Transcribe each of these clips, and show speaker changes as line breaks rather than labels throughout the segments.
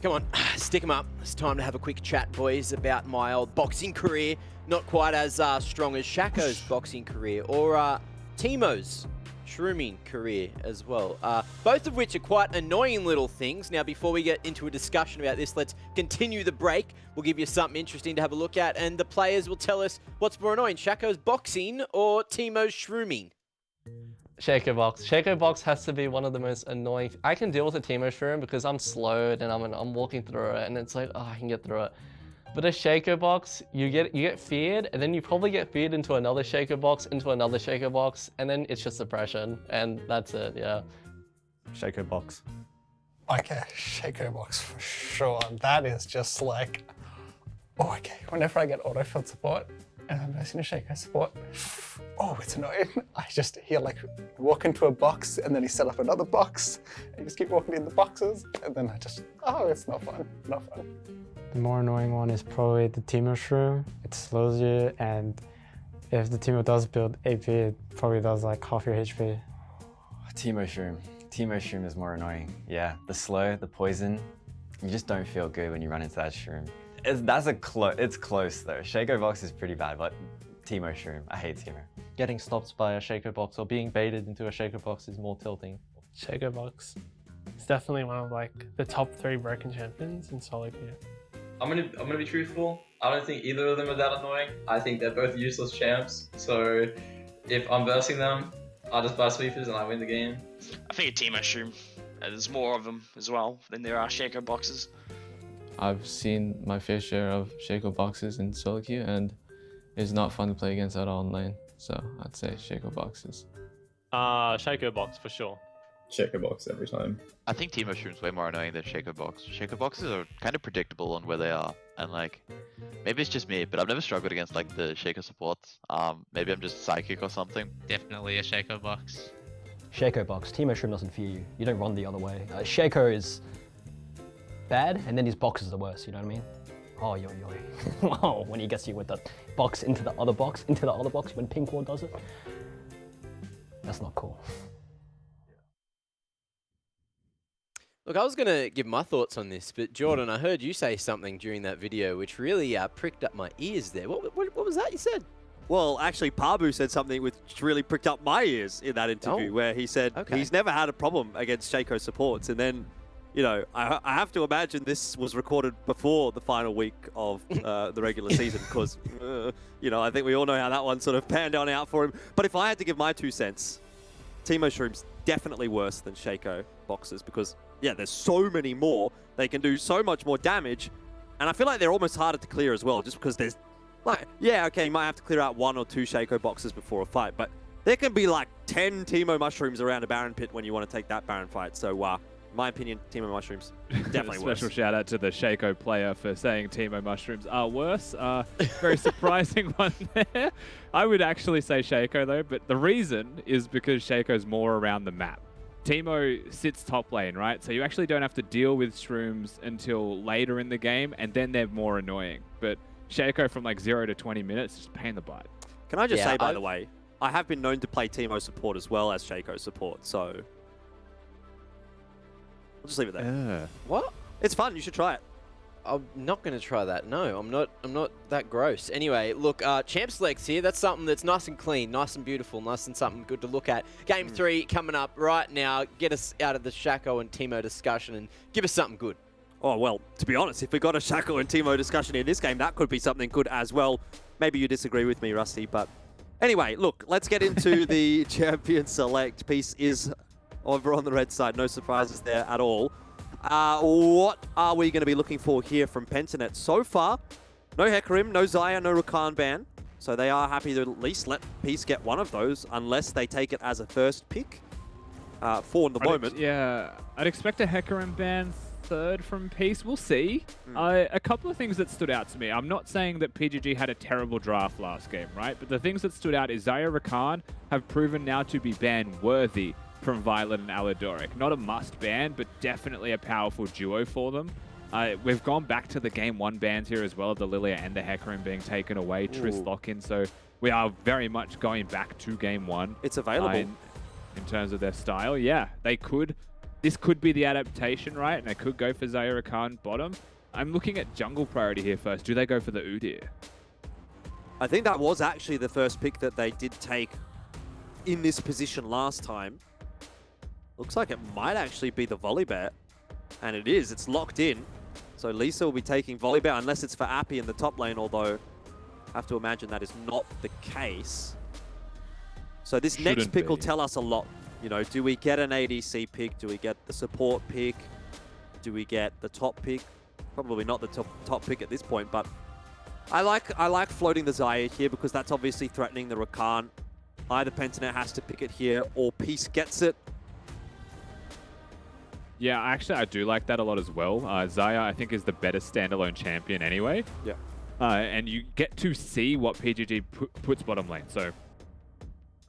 Come on, stick 'em up. It's time to have a quick chat, boys, about my old boxing career. Not quite as strong as Shaco's boxing career or Timo's shrooming career as well. Both of which are quite annoying little things. Now, before we get into a discussion about this, let's continue the break. We'll give you something interesting to have a look at, and the players will tell us what's more annoying, Shaco's boxing or Timo's shrooming.
Shaco box. Shaco box has to be one of the most annoying. I can deal with a Timo shroom because I'm slowed and I'm walking through it, and it's like, oh, I can get through it. But a Shaco box, you get feared, and then you probably get feared into another Shaco box, and then it's just suppression, and that's it. Yeah.
Shaco box.
Okay, Shaco box for sure. That is just like, oh, okay. Whenever I get autofill support and I'm versing a Shaco support, oh, it's annoying. He'll like walk into a box and then he set up another box and you just keep walking in the boxes and then oh, it's not fun, not fun.
The more annoying one is probably the Timo shroom. It slows you, and if the Timo does build AP, it probably does like half your HP.
Timo shroom. Timo shroom is more annoying. Yeah, the slow, the poison. You just don't feel good when you run into that shroom. It's close though. Shaco box is pretty bad, but Timo shroom, I hate Timo.
Getting stopped by a Shaco box or being baited into a Shaco box is more tilting.
Shaco box. It's definitely one of like the top 3 broken champions in solo queue.
I'm gonna be truthful. I don't think either of them are that annoying. I think they're both useless champs. So if I'm versing them, I just buy sweepers and I win the game.
I think a Timo shroom. There's more of them as well than there are Shaco boxes.
I've seen my fair share of Shaco boxes in solo queue, and it's not fun to play against at all in lane. So I'd say Shaco boxes.
Shaco box for sure.
Shaco box every time.
I think Timo shroom's way more annoying than Shaco box. Shaco boxes are kind of predictable on where they are, and like, maybe it's just me, but I've never struggled against like the Shaco supports. Maybe I'm just psychic or something.
Definitely a Shaco box.
Shaco box. Timo shroom doesn't fear you. You don't run the other way. Shaco is bad, and then his box is the worst. You know what I mean? Oh, yo. Oh, when he gets you with the box into the other box, when Pink Ward does it. That's not cool.
Look, I was going to give my thoughts on this, but Jordan, I heard you say something during that video which really pricked up my ears there. What was that you said?
Well, actually, Pabu said something which really pricked up my ears in that interview, where he said he's never had a problem against Shaco supports. And then, you know, I have to imagine this was recorded before the final week of the regular season because, you know, I think we all know how that one sort of panned on out for him. But if I had to give my 2 cents, Timo shroom's definitely worse than Shaco boxes because, yeah, there's so many more. They can do so much more damage. And I feel like they're almost harder to clear as well, just because there's, like, yeah, okay, you might have to clear out 1 or 2 Shaco boxes before a fight, but there can be like 10 Timo mushrooms around a Baron pit when you want to take that Baron fight. So, in my opinion, Timo mushrooms, definitely worse.
Special shout out to the Shaco player for saying Timo mushrooms are worse. Very surprising one there. I would actually say Shaco though, but the reason is because Shaco's more around the map. Timo sits top lane, right? So you actually don't have to deal with shrooms until later in the game, and then they're more annoying. But Shaco from like 0 to 20 minutes, just pain in the butt.
Can I just say, by the way, I have been known to play Timo support as well as Shaco support, so I'll just leave it there.
What?
It's fun. You should try it.
I'm not going to try that. No, I'm not that gross. Anyway, look, champ selects here. That's something that's nice and clean, nice and beautiful, nice and something good to look at. Game 3 coming up right now. Get us out of the Shaco and Timo discussion and give us something good.
Oh, well, to be honest, if we got a Shaco and Timo discussion in this game, that could be something good as well. Maybe you disagree with me, Rusty, but anyway, look, let's get into the champion select. Piece is over on the red side. No surprises there at all. What are we going to be looking for here from Pentanet? So far, no Hecarim, no Xayah, no Rakan ban. So they are happy to at least let Peace get one of those, unless they take it as a first pick for the moment.
I'd expect a Hecarim ban 3rd from Peace. We'll see. A couple of things that stood out to me. I'm not saying that PGG had a terrible draft last game, right? But the things that stood out is Xayah Rakan have proven now to be ban-worthy from Violet and Aladoric. Not a must ban, but definitely a powerful duo for them. We've gone back to the Game 1 bans here as well, the Lilia and the Hecarim being taken away, Triss lock-in, so we are very much going back to Game 1.
It's available.
In terms of their style, yeah, they could. this could be the adaptation, right? And they could go for Zaya Rakan bottom. I'm looking at jungle priority here first. Do they go for the Udyr?
I think that was actually the first pick that they did take in this position last time. Looks like it might actually be the Volibear. And it is. It's locked in. So Lisa will be taking Volibear unless it's for Appy in the top lane, although I have to imagine that is not the case. So this next pick will tell us a lot. You know, do we get an ADC pick? Do we get the support pick? Do we get the top pick? Probably not the top pick at this point, but I like floating the Zaya here because that's obviously threatening the Rakan. Either Pentanet has to pick it here or Peace gets it.
Yeah, actually, I do like that a lot as well. Zaya, I think, is the better standalone champion anyway.
Yeah.
And you get to see what PGG puts bottom lane. So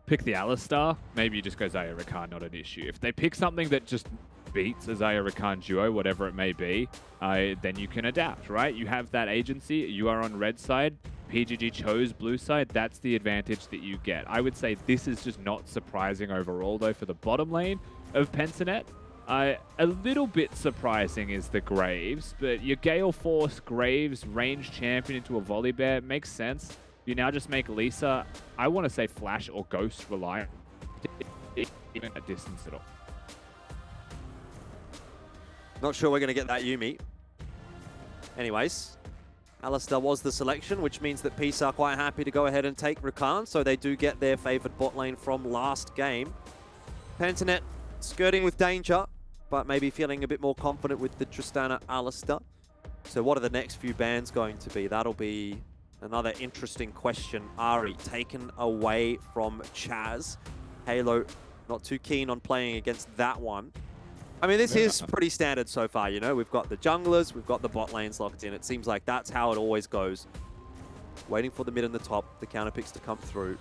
pick the Alistar, maybe you just go Zaya Rakan, not an issue. If they pick something that just beats a Zaya Rakan duo, whatever it may be, then you can adapt, right? You have that agency. You are on red side. PGG chose blue side. That's the advantage that you get. I would say this is just not surprising overall, though, for the bottom lane of Pentanet. A little bit surprising is the Graves, but your Gale Force, Graves, range champion into a Volibear makes sense. You now just make Lisa, I want to say Flash or Ghost reliant, even at distance at all.
Not sure we're going to get that Yuumi. Anyways, Alistar was the selection, which means that Peace are quite happy to go ahead and take Rakan, so they do get their favored bot lane from last game. Pentanet skirting with danger, but maybe feeling a bit more confident with the Tristana Alistar. So what are the next few bans going to be? That'll be another interesting question. Ari taken away from Chaz. Halo not too keen on playing against that one. I mean, this is pretty standard so far, you know? We've got the junglers, we've got the bot lanes locked in. It seems like that's how it always goes. Waiting for the mid and the top, the counter picks to come through.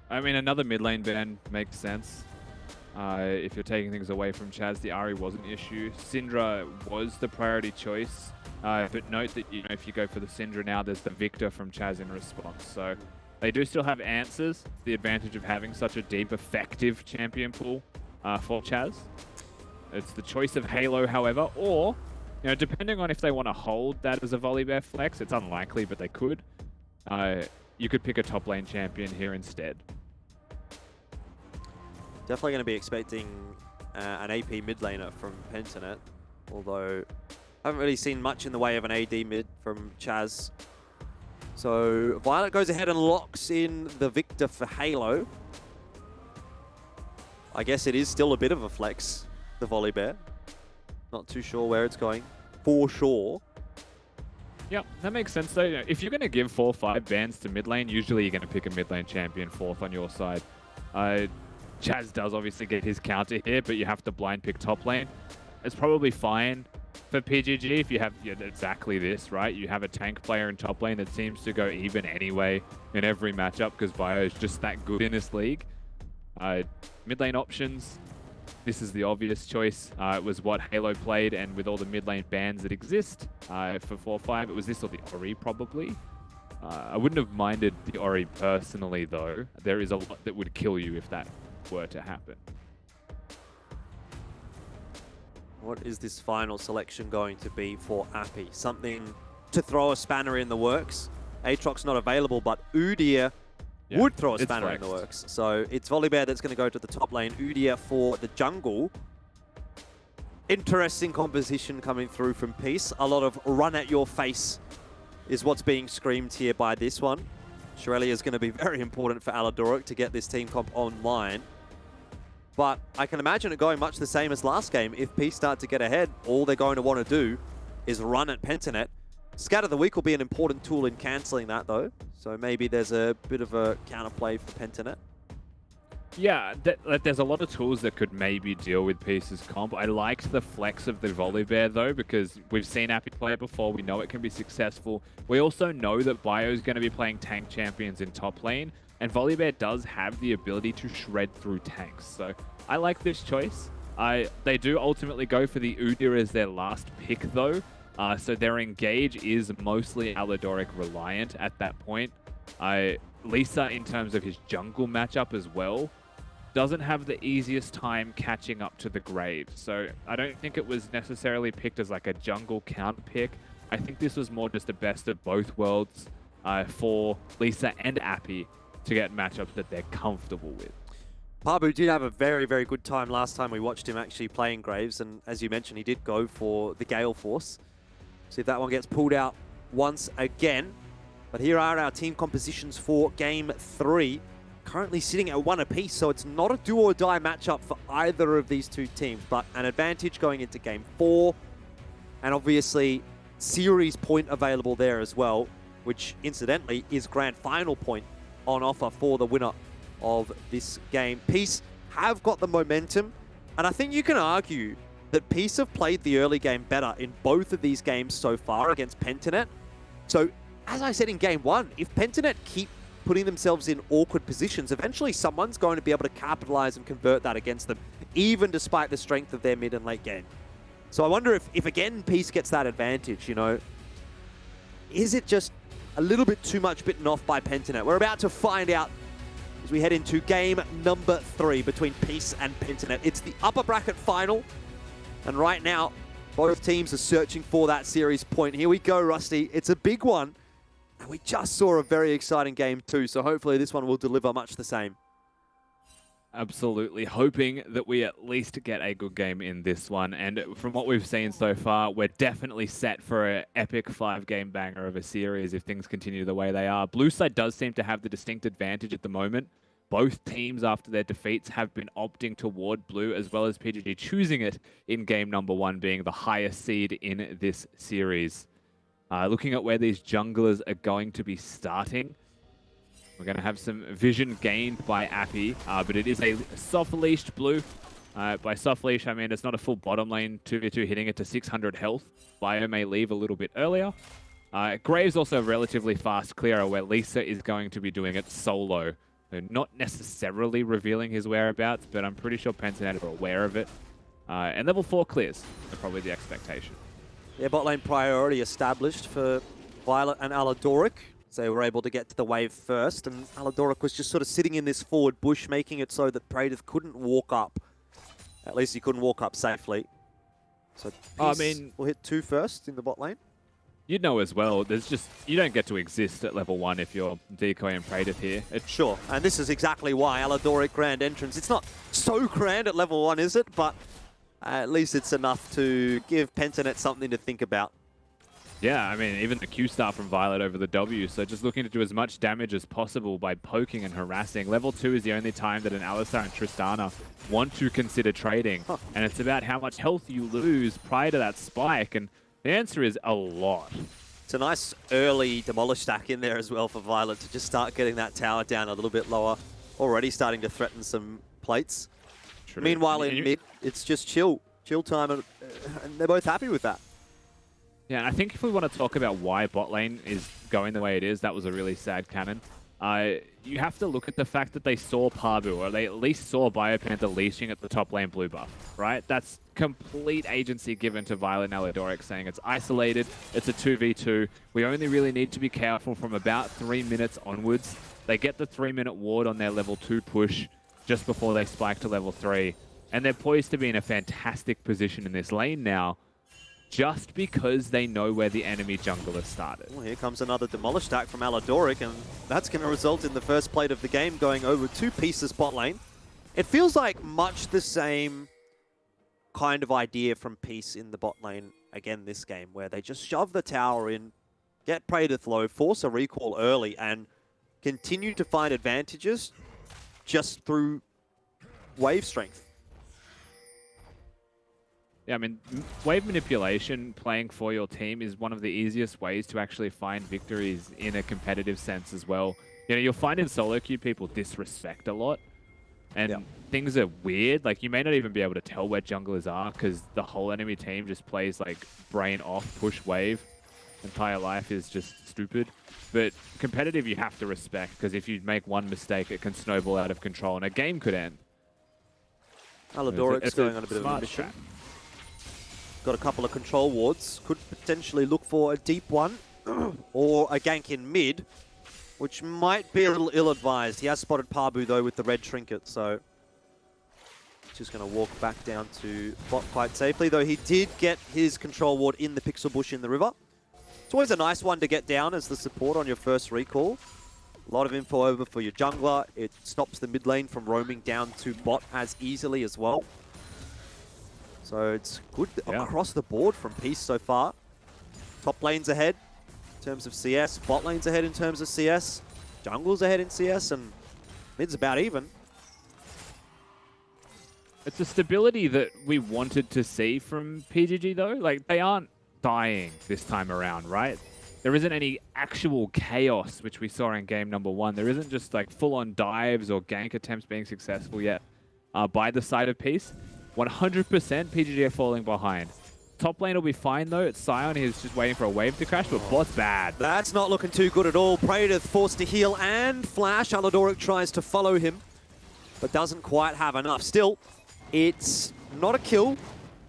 I mean, another mid lane ban makes sense. If you're taking things away from Chaz, the Ari was an issue. Syndra was the priority choice. But note that, you know, if you go for the Syndra now, there's the Victor from Chaz in response. So they do still have answers. The advantage of having such a deep, effective champion pool for Chaz. It's the choice of Halo, however, or, you know, depending on if they want to hold that as a Volibear flex, it's unlikely, but they could. You could pick a top lane champion here instead.
Definitely going to be expecting an AP mid laner from Pentanet, although I haven't really seen much in the way of an AD mid from Chaz. So Violet goes ahead and locks in the Victor for Halo. I guess it is still a bit of a flex, the Volibear. Not too sure where it's going, for sure.
Yeah, that makes sense though. You know, if you're going to give 4 or 5 bans to mid lane, usually you're going to pick a mid lane champion fourth on your side. Chaz does obviously get his counter here, but you have to blind pick top lane. It's probably fine for PGG if you have exactly this, right? You have a tank player in top lane that seems to go even anyway in every matchup because Bio is just that good in this league. Mid lane options, this is the obvious choice. It was what Halo played, and with all the mid lane bans that exist for 4-5, it was this or the Ori probably. I wouldn't have minded the Ori personally though. There is a lot that would kill you if that were to happen.
What is this final selection going to be for Appy? Something to throw a spanner in the works. Aatrox's not available, but Udyr would throw a spanner in the works. So it's Volibear that's going to go to the top lane. Udyr for the jungle. Interesting composition coming through from Peace. A lot of run at your face is what's being screamed here by this one. Shirelli is going to be very important for Aladoric to get this team comp online. But I can imagine it going much the same as last game. If Peace start to get ahead, all they're going to want to do is run at Pentanet. Scout of the Week will be an important tool in cancelling that, though. So maybe there's a bit of a counterplay for Pentanet.
Yeah, there's a lot of tools that could maybe deal with Peace's comp. I liked the flex of the Volibear, though, because we've seen Appy play it before. We know it can be successful. We also know that Bio is going to be playing tank champions in top lane, and Volibear does have the ability to shred through tanks. So I like this choice. They do ultimately go for the Udyr as their last pick, though. So their engage is mostly Aladoric reliant at that point. Lisa, in terms of his jungle matchup as well, doesn't have the easiest time catching up to the Graves. So I don't think it was necessarily picked as like a jungle counter pick. I think this was more just the best of both worlds for Lisa and Appy to get matchups that they're comfortable with.
Pabu did have a very, very good time last time we watched him actually playing Graves, and as you mentioned, he did go for the Gale Force. See if that one gets pulled out once again. But here are our team compositions for Game 3. Currently sitting at 1 apiece, so it's not a do or die matchup for either of these two teams, but an advantage going into Game 4. And obviously, series point available there as well, which incidentally is grand final point on offer for the winner of this game. Peace have got the momentum, and I think you can argue that Peace have played the early game better in both of these games so far against Pentanet. So, as I said in Game 1, if Pentanet keep putting themselves in awkward positions, eventually someone's going to be able to capitalize and convert that against them, even despite the strength of their mid and late game. So I wonder if again, Peace gets that advantage, you know. Is it just a little bit too much bitten off by Pentanet? We're about to find out as we head into game number 3 between Peace and Pentanet. It's the upper bracket final, and right now, both teams are searching for that series point. Here we go, Rusty. It's a big one. And we just saw a very exciting game too, so hopefully this one will deliver much the same.
Absolutely, hoping that we at least get a good game in this one. And from what we've seen so far, we're definitely set for an epic 5-game banger of a series if things continue the way they are. Blue side does seem to have the distinct advantage at the moment. Both teams, after their defeats, have been opting toward blue, as well as PGG choosing it in game number 1, being the highest seed in this series. Looking at where these junglers are going to be starting, we're going to have some vision gained by Appy, but it is a soft-leashed blue. By soft-leash, I mean it's not a full bottom lane 2v2 hitting it to 600 health. Bio may leave a little bit earlier. Graves also a relatively fast clearer, where Lisa is going to be doing it solo. So not necessarily revealing his whereabouts, but I'm pretty sure Pentanet are aware of it. And level 4 clears are probably the expectation.
Yeah, bot lane priority established for Violet and Aladoric. So they were able to get to the wave first, and Aladoric was just sort of sitting in this forward bush, making it so that Praedyth couldn't walk up. At least he couldn't walk up safely. So Peace will hit 2 first in the bot lane.
You'd know as well, there's just, you don't get to exist at level 1 if you're Decoy and Praedyth here.
Sure, and this is exactly why Aladoric Grand Entrance. It's not so grand at level 1, is it? But at least it's enough to give Pentanet something to think about.
Yeah, I mean, even the Q star from Violet over the W, so just looking to do as much damage as possible by poking and harassing. Level 2 is the only time that an Alistar and Tristana want to consider trading, and it's about how much health you lose prior to that spike, and the answer is a lot.
It's a nice early demolish stack in there as well for Violet to just start getting that tower down a little bit lower. Already starting to threaten some plates.
True.
Meanwhile, in mid, it's just chill time, and they're both happy with that.
Yeah, and I think if we want to talk about why bot lane is going the way it is, that was a really sad canon. You have to look at the fact that they saw Pabu, or they at least saw Biopanther leashing at the top lane blue buff, right? That's complete agency given to Violet and Aladoric, saying it's isolated, it's a 2v2. We only really need to be careful from about 3 minutes onwards. They get the 3-minute ward on their level 2 push just before they spike to level 3. And they're poised to be in a fantastic position in this lane now, just because they know where the enemy jungler started.
Well, here comes another demolish stack from Aladoric, and that's going to result in the first plate of the game going over 2 pieces bot lane. It feels like much the same kind of idea from Peace in the bot lane again this game, where they just shove the tower in, get Praedyth low, force a recall early, and continue to find advantages just through wave strength.
Yeah, I mean, wave manipulation, playing for your team, is one of the easiest ways to actually find victories in a competitive sense as well. You know, you'll find in solo queue people disrespect a lot, and things are weird. Like, you may not even be able to tell where junglers are because the whole enemy team just plays like brain off, push wave. Entire life is just stupid. But competitive, you have to respect, because if you make one mistake, it can snowball out of control and a game could end.
Aladoric's going on a bit of a mission. Got a couple of control wards. Could potentially look for a deep one or a gank in mid. which might be a little ill-advised. He has spotted Pabu, though, with the red trinket, so just going to walk back down to bot quite safely, though he did get his control ward in the pixel bush in the river. It's always a nice one to get down as the support on your first recall. A lot of info over for your jungler. It stops the mid lane from roaming down to bot as easily as well. So it's good across the board from Peace so far. Top lane's ahead in terms of CS. Bot lane's ahead in terms of CS. Jungle's ahead in CS, and mid's about even.
It's a stability that we wanted to see from PGG, though. Like, they aren't dying this time around, right? There isn't any actual chaos, which we saw in game number 1. There isn't just like full-on dives or gank attempts being successful yet by the side of Peace. 100% PGG are falling behind. Top lane will be fine, though. It's Sion. He's just waiting for a wave to crash, but bot's bad.
That's not looking too good at all. Praetor forced to heal and flash. Aladoric tries to follow him, but doesn't quite have enough. Still, it's not a kill,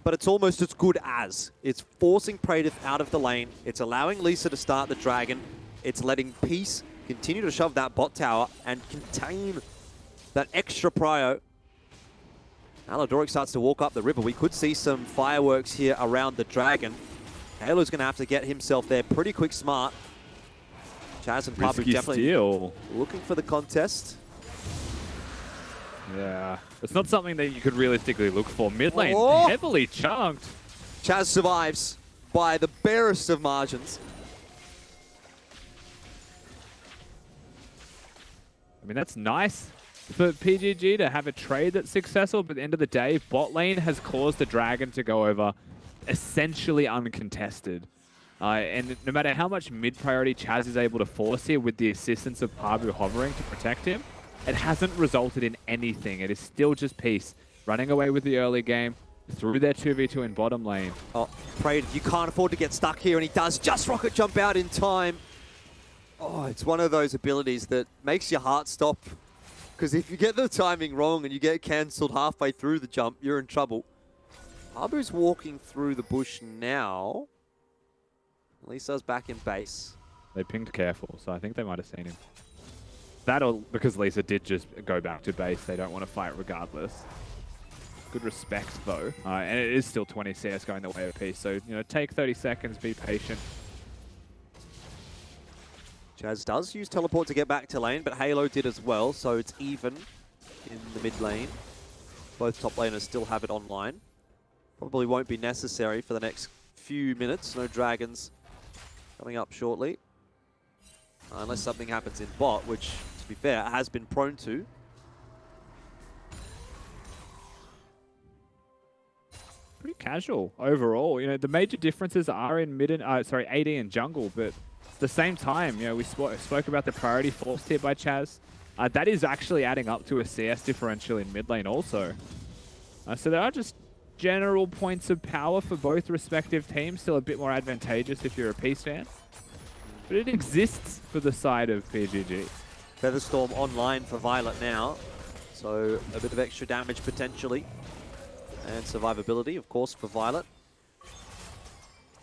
but it's almost as good as. It's forcing Praetor out of the lane. It's allowing Lisa to start the dragon. It's letting Peace continue to shove that bot tower and contain that extra prio. Aladoric starts to walk up the river. We could see some fireworks here around the dragon. Halo's going to have to get himself there pretty quick smart. Chaz and Pabu definitely looking for the contest.
Yeah, it's not something that you could realistically look for. Mid lane heavily chunked.
Chaz survives by the barest of margins.
I mean, that's nice for PGG to have a trade that's successful, but at the end of the day, bot lane has caused the dragon to go over essentially uncontested. And no matter how much mid-priority Chaz is able to force here with the assistance of Pabu hovering to protect him, it hasn't resulted in anything. It is still just Peace running away with the early game through their 2v2 in bottom lane.
Oh, Praetor, you can't afford to get stuck here, and he does just rocket jump out in time. Oh, it's one of those abilities that makes your heart stop. Because if you get the timing wrong and you get cancelled halfway through the jump, you're in trouble. Pabu's walking through the bush now. Lisa's back in base.
They pinged careful, so I think they might have seen him. That or because Lisa did just go back to base, they don't want to fight regardless. Good respect, though. And it is still 20 CS going the way of Peace, so, you know, take 30 seconds, be patient.
Chaz does use teleport to get back to lane, but Halo did as well, so it's even in the mid lane. Both top laners still have it online. Probably won't be necessary for the next few minutes. No dragons coming up shortly. Unless something happens in bot, which, to be fair, has been prone to.
Pretty casual overall. You know, the major differences are in mid and, AD and jungle, but at the same time, you know, we spoke about the priority forced here by Chaz. That is actually adding up to a CS differential in mid lane also. So there are just general points of power for both respective teams, still a bit more advantageous if you're a Peace fan. But it exists for the side of PGG.
Featherstorm online for Violet now, so a bit of extra damage potentially. And survivability, of course, for Violet.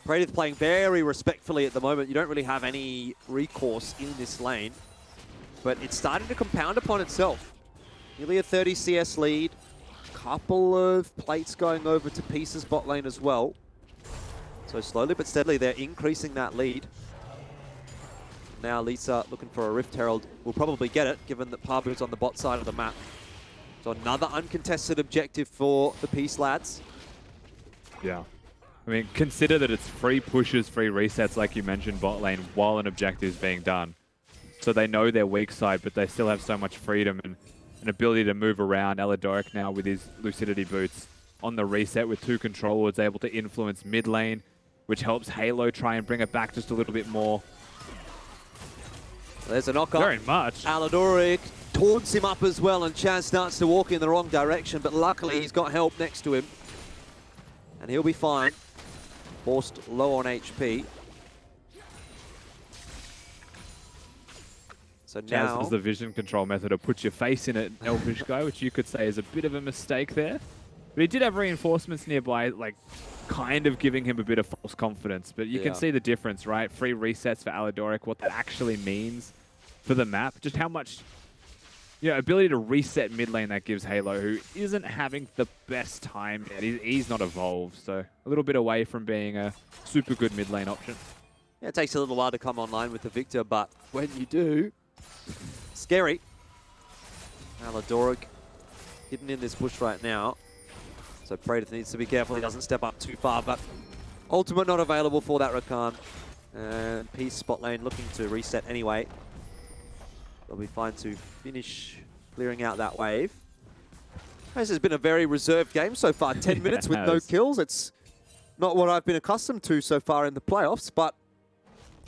Praetor's playing very respectfully at the moment. You don't really have any recourse in this lane, but it's starting to compound upon itself. Nearly a 30 CS lead. Couple of plates going over to Peace's bot lane as well. So slowly but steadily, they're increasing that lead. Now Lisa looking for a Rift Herald will probably get it, given that Pabu's on the bot side of the map. So another uncontested objective for the Peace lads.
Yeah. I mean, consider that it's free pushes, free resets, like you mentioned, bot lane, while an objective is being done. So they know their weak side, but they still have so much freedom and an ability to move around. Aladoric now with his Lucidity boots on the reset with 2 control wards, able to influence mid lane, which helps Halo try and bring it back just a little bit more.
There's a knock-up.
Very much.
Aladoric taunts him up as well, and Chaz starts to walk in the wrong direction, but luckily he's got help next to him. And he'll be fine. Forced low on HP. So
Chaz
now...
has the vision control method of put your face in it, Elfish guy, which you could say is a bit of a mistake there. But he did have reinforcements nearby, like, kind of giving him a bit of false confidence. But you can see the difference, right? Free resets for Aladoric, what that actually means for the map. Just how much ability to reset mid lane that gives Halo, who isn't having the best time yet. He's not evolved, so a little bit away from being a super good mid lane option.
Yeah, it takes a little while to come online with the Victor, but when you do, scary. Aladoric hidden in this bush right now. So Praetor needs to be careful he doesn't step up too far, but ultimate not available for that Rakan. And Peace spot lane looking to reset anyway. They'll be fine to finish clearing out that wave. This has been a very reserved game so far. 10 minutes with no kills. It's not what I've been accustomed to so far in the playoffs, but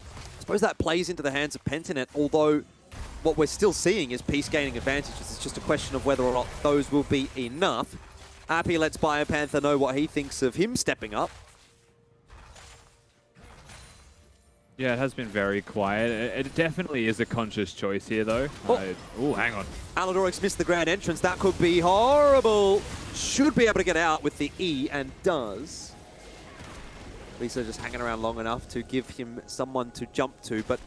I suppose that plays into the hands of Pentanet, although what we're still seeing is Peace gaining advantages. It's just a question of whether or not those will be enough. Appy lets BioPanther know what he thinks of him stepping up.
Yeah, it has been very quiet. It definitely is a conscious choice here, though. Oh, hang on.
Aladoric's missed the grand entrance. That could be horrible. Should be able to get out with the E, and does. Lisa just hanging around long enough to give him someone to jump to, but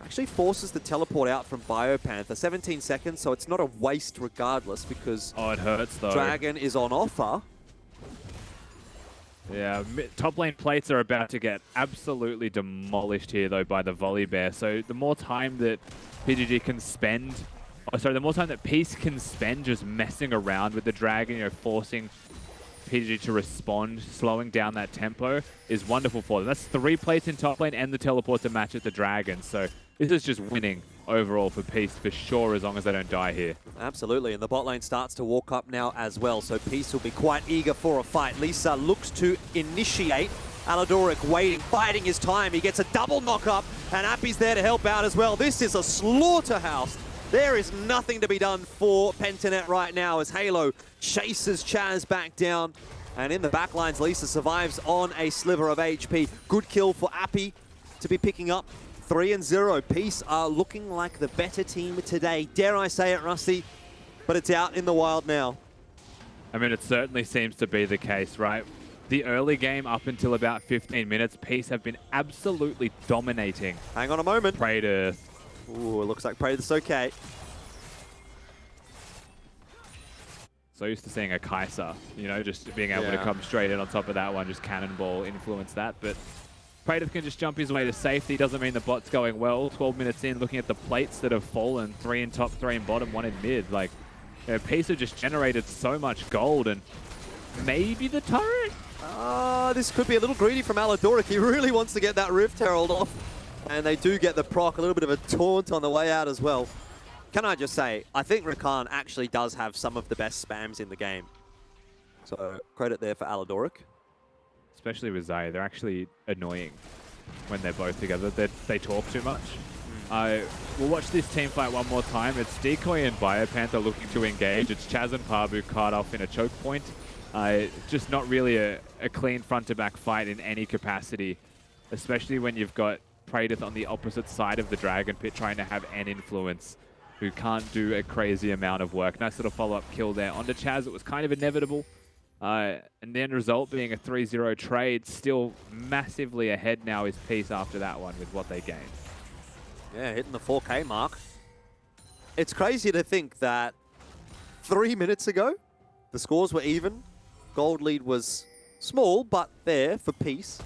actually forces the teleport out from BioPanther. 17 seconds, so it's not a waste regardless, because
it hurts, though.
Dragon is on offer.
Yeah, top lane plates are about to get absolutely demolished here, though, by the Volley Bear. So the more time that PGG can spend, the more time that Peace can spend just messing around with the Dragon, forcing PGG to respond, slowing down that tempo, is wonderful for them. That's 3 plates in top lane and the teleport to match at the Dragon. So this is just winning overall for Peace for sure, as long as they don't die here.
Absolutely, and the bot lane starts to walk up now as well, so Peace will be quite eager for a fight. Lisa looks to initiate. Aladoric waiting, biding his time. He gets a double knock up, and Appy's there to help out as well. This is a slaughterhouse. There is nothing to be done for Pentanet right now as Halo chases Chaz back down. And in the backlines, Lisa survives on a sliver of HP. Good kill for Appy to be picking up. 3-0. Peace are looking like the better team today. Dare I say it, Rusty? But it's out in the wild now.
I mean, it certainly seems to be the case, right? The early game up until about 15 minutes, Peace have been absolutely dominating.
Hang on a moment.
Praetor.
Ooh, it looks like Praetor's okay.
So used to seeing a Kai'Sa, just being able to come straight in on top of that one, just cannonball, influence that. But Praetor can just jump his way to safety. Doesn't mean the bot's going well. 12 minutes in, looking at the plates that have fallen, 3 in top, 3 in bottom, 1 in mid. Like, Peace have just generated so much gold, and maybe the turret?
This could be a little greedy from Aladoric. He really wants to get that Rift Herald off. And they do get the proc, a little bit of a taunt on the way out as well. Can I just say, I think Rakan actually does have some of the best spams in the game. So credit there for Aladoric.
Especially with Zaya, they're actually annoying when they're both together. They talk too much. We'll watch this team fight one more time. It's Decoy and BioPanther looking to engage. It's Chaz and Pabu caught off in a choke point. Just not really a clean front-to-back fight in any capacity, especially when you've got Praetor on the opposite side of the Dragon Pit trying to have an influence, who can't do a crazy amount of work. Nice little follow-up kill there onto Chaz. It was kind of inevitable. And the end result being a 3-0 trade. Still massively ahead now is Peace after that one with what they gained.
Yeah, hitting the 4K mark. It's crazy to think that 3 minutes ago, the scores were even. Gold lead was small, but there for Peace.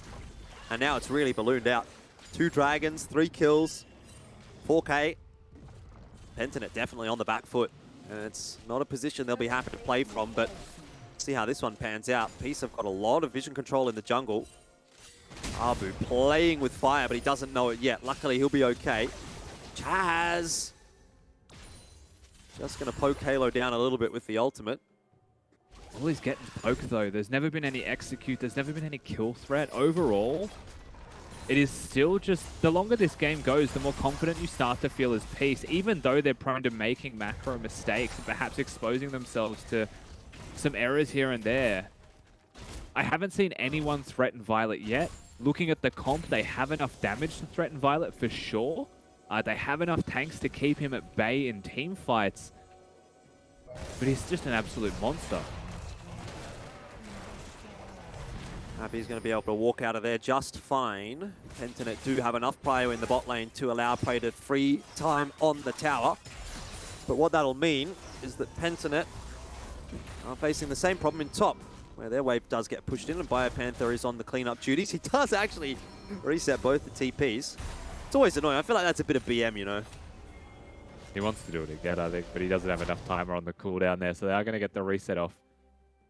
And now it's really ballooned out. 2 dragons, 3 kills, 4K. Pentanet definitely on the back foot. And it's not a position they'll be happy to play from, but see how this one pans out. Peace have got a lot of vision control in the jungle. Abu playing with fire, but he doesn't know it yet. Luckily, he'll be okay. Chaz! Just going to poke Halo down a little bit with the ultimate.
All he's getting is poke, though. There's never been any execute. There's never been any kill threat. Overall, it is still just, the longer this game goes, the more confident you start to feel as Peace, even though they're prone to making macro mistakes and perhaps exposing themselves to some errors here and there. I haven't seen anyone threaten Violet yet. Looking at the comp, they have enough damage to threaten Violet for sure. They have enough tanks to keep him at bay in team fights. But he's just an absolute monster.
Happy's going to be able to walk out of there just fine. Pentanet do have enough prio in the bot lane to allow Praetor free time on the tower. But what that'll mean is that Pentanet are facing the same problem in top, where their wave does get pushed in and Biopanther is on the cleanup duties. He does actually reset both the TPs. It's always annoying. I feel like that's a bit of BM, you know.
He wants to do it again, I think, but he doesn't have enough timer on the cooldown there, so they are going to get the reset off.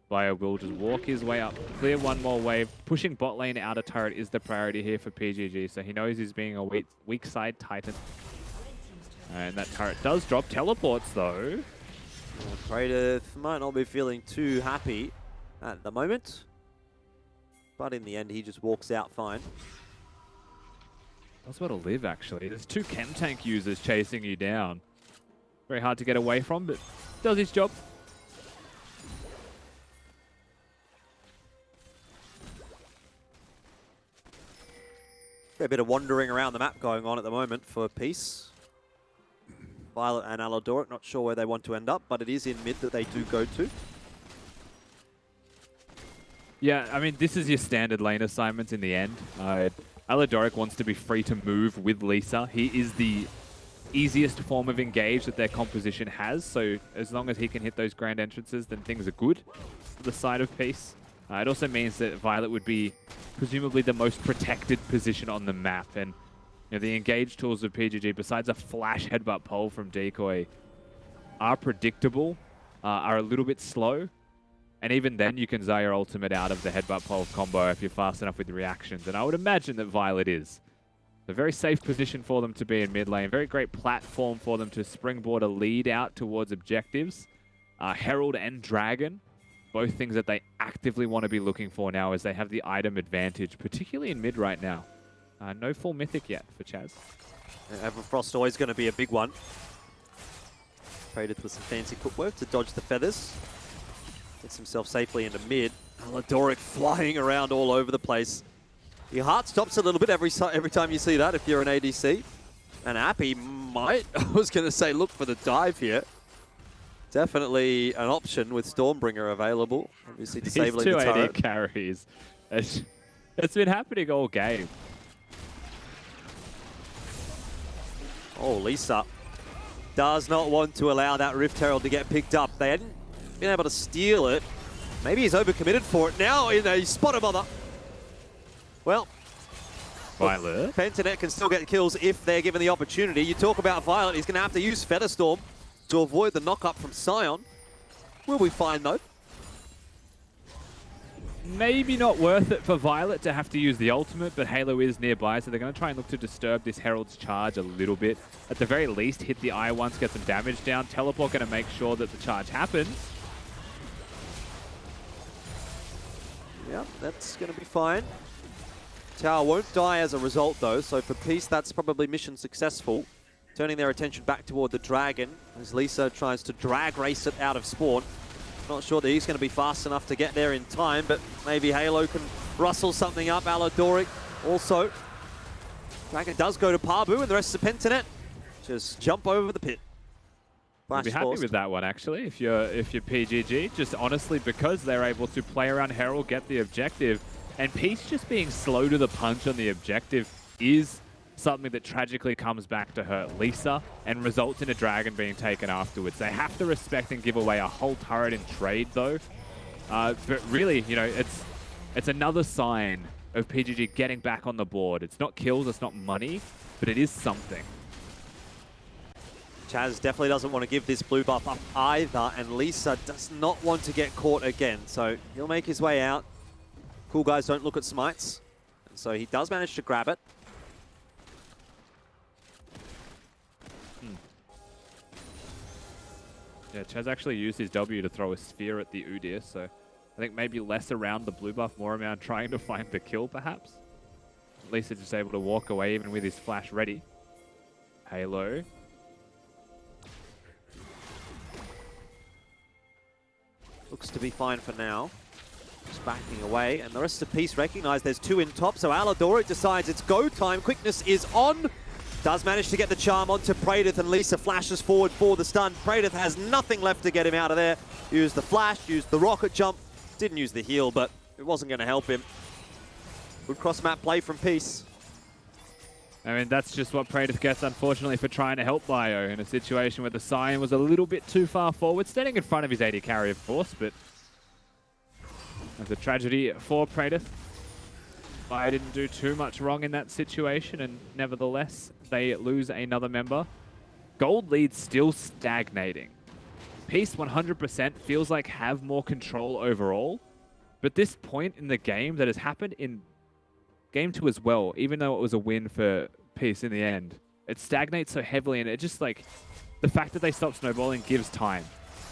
Bio will just walk his way up, clear one more wave. Pushing bot lane out of turret is the priority here for PGG, so he knows he's being a weak side Titan. And that turret does drop. Teleports, though.
Praetor might not be feeling too happy at the moment, but in the end, he just walks out fine.
That's where to live, actually. There's 2 chem tank users chasing you down. Very hard to get away from, but does his job.
A bit of wandering around the map going on at the moment for Peace. Violet and Aladoric, not sure where they want to end up, but it is in mid that they do go to.
Yeah, I mean, this is your standard lane assignment in the end. Aladoric wants to be free to move with Lisa. He is the easiest form of engage that their composition has, so as long as he can hit those grand entrances, then things are good for the side of Peace. It also means that Violet would be presumably the most protected position on the map, and you know, the engage tools of PGG, besides a flash headbutt pole from Decoy, are predictable, are a little bit slow, and even then you can Xayah ultimate out of the headbutt pole combo if you're fast enough with the reactions, and I would imagine that Violet is. A very safe position for them to be in mid lane, very great platform for them to springboard a lead out towards objectives. Herald and Dragon, both things that they actively want to be looking for now as they have the item advantage, particularly in mid right now. No full mythic yet for Chaz.
Everfrost always going to be a big one. Traded with some fancy footwork to dodge the feathers. Gets himself safely into mid. Aladoric flying around all over the place. Your heart stops a little bit every time you see that if you're an ADC. And Happy might, I was going to say, look for the dive here. Definitely an option with Stormbringer available. Obviously disabling
These
the
2
turret.
AD carries. It's been happening all game.
Oh, Lisa does not want to allow that Rift Herald to get picked up. They hadn't been able to steal it. Maybe he's overcommitted for it. Now in a spot mother. Well,
Violet.
Pentanet can still get kills if they're given the opportunity. You talk about Violet, he's going to have to use Featherstorm to avoid the knock-up from Sion. Will we find, though?
Maybe not worth it for Violet to have to use the ultimate, but Halo is nearby, so they're going to try and look to disturb this Herald's charge a little bit. At the very least, hit the eye once, get some damage down. Teleport going to make sure that the charge happens.
Yeah, that's going to be fine. Tower won't die as a result, though, so for Peace, that's probably mission successful. Turning their attention back toward the Dragon as Lisa tries to drag race it out of spawn. Not sure that he's going to be fast enough to get there in time, but maybe Halo can rustle something up. Aladoric also. Dragon does go to Pabu, and the rest of Pentanet just jump over the pit.
I'd be happy with that one, actually, if you're PGG. Just honestly, because they're able to play around Herald, get the objective, and Peace just being slow to the punch on the objective is something that tragically comes back to hurt Lisa and results in a Dragon being taken afterwards. They have to respect and give away a whole turret in trade, though. But really, you know, it's another sign of PGG getting back on the board. It's not kills, it's not money, but it is something.
Chaz definitely doesn't want to give this blue buff up either, and Lisa does not want to get caught again, so he'll make his way out. Cool guys don't look at smites, and so he does manage to grab it.
Yeah, Chaz actually used his W to throw a sphere at the Udyr, so I think maybe less around the blue buff, more around trying to find the kill, perhaps. Lisa just able to walk away even with his flash ready. Halo.
Looks to be fine for now. Just backing away, and the rest of Peace recognize there's 2 in top, so Aladoric decides it's go time. Quickness is on. Does manage to get the charm onto Praetor, and Lisa flashes forward for the stun. Praetor has nothing left to get him out of there. Used the flash, used the rocket jump. Didn't use the heal, but it wasn't going to help him. Good cross-map play from Peace.
I mean, that's just what Praetor gets, unfortunately, for trying to help Bio in a situation where the Scion was a little bit too far forward, standing in front of his AD carry, of course, but that's a tragedy for Praetor. Bio didn't do too much wrong in that situation, and nevertheless, they lose another member. Gold lead's still stagnating. Peace 100% feels like have more control overall, but this point in the game that has happened in Game 2 as well, even though it was a win for Peace in the end, it stagnates so heavily, and it just like, the fact that they stop snowballing gives time,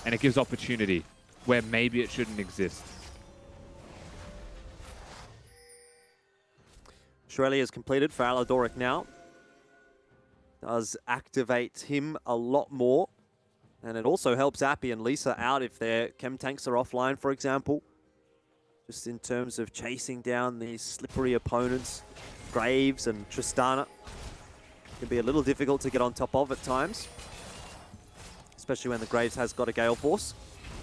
and it gives opportunity where maybe it shouldn't exist.
Shirley is completed for Aladoric now. Does activate him a lot more. And it also helps Appy and Lisa out if their chem tanks are offline, for example. Just in terms of chasing down these slippery opponents. Graves and Tristana can be a little difficult to get on top of at times. Especially when the Graves has got a Gale Force.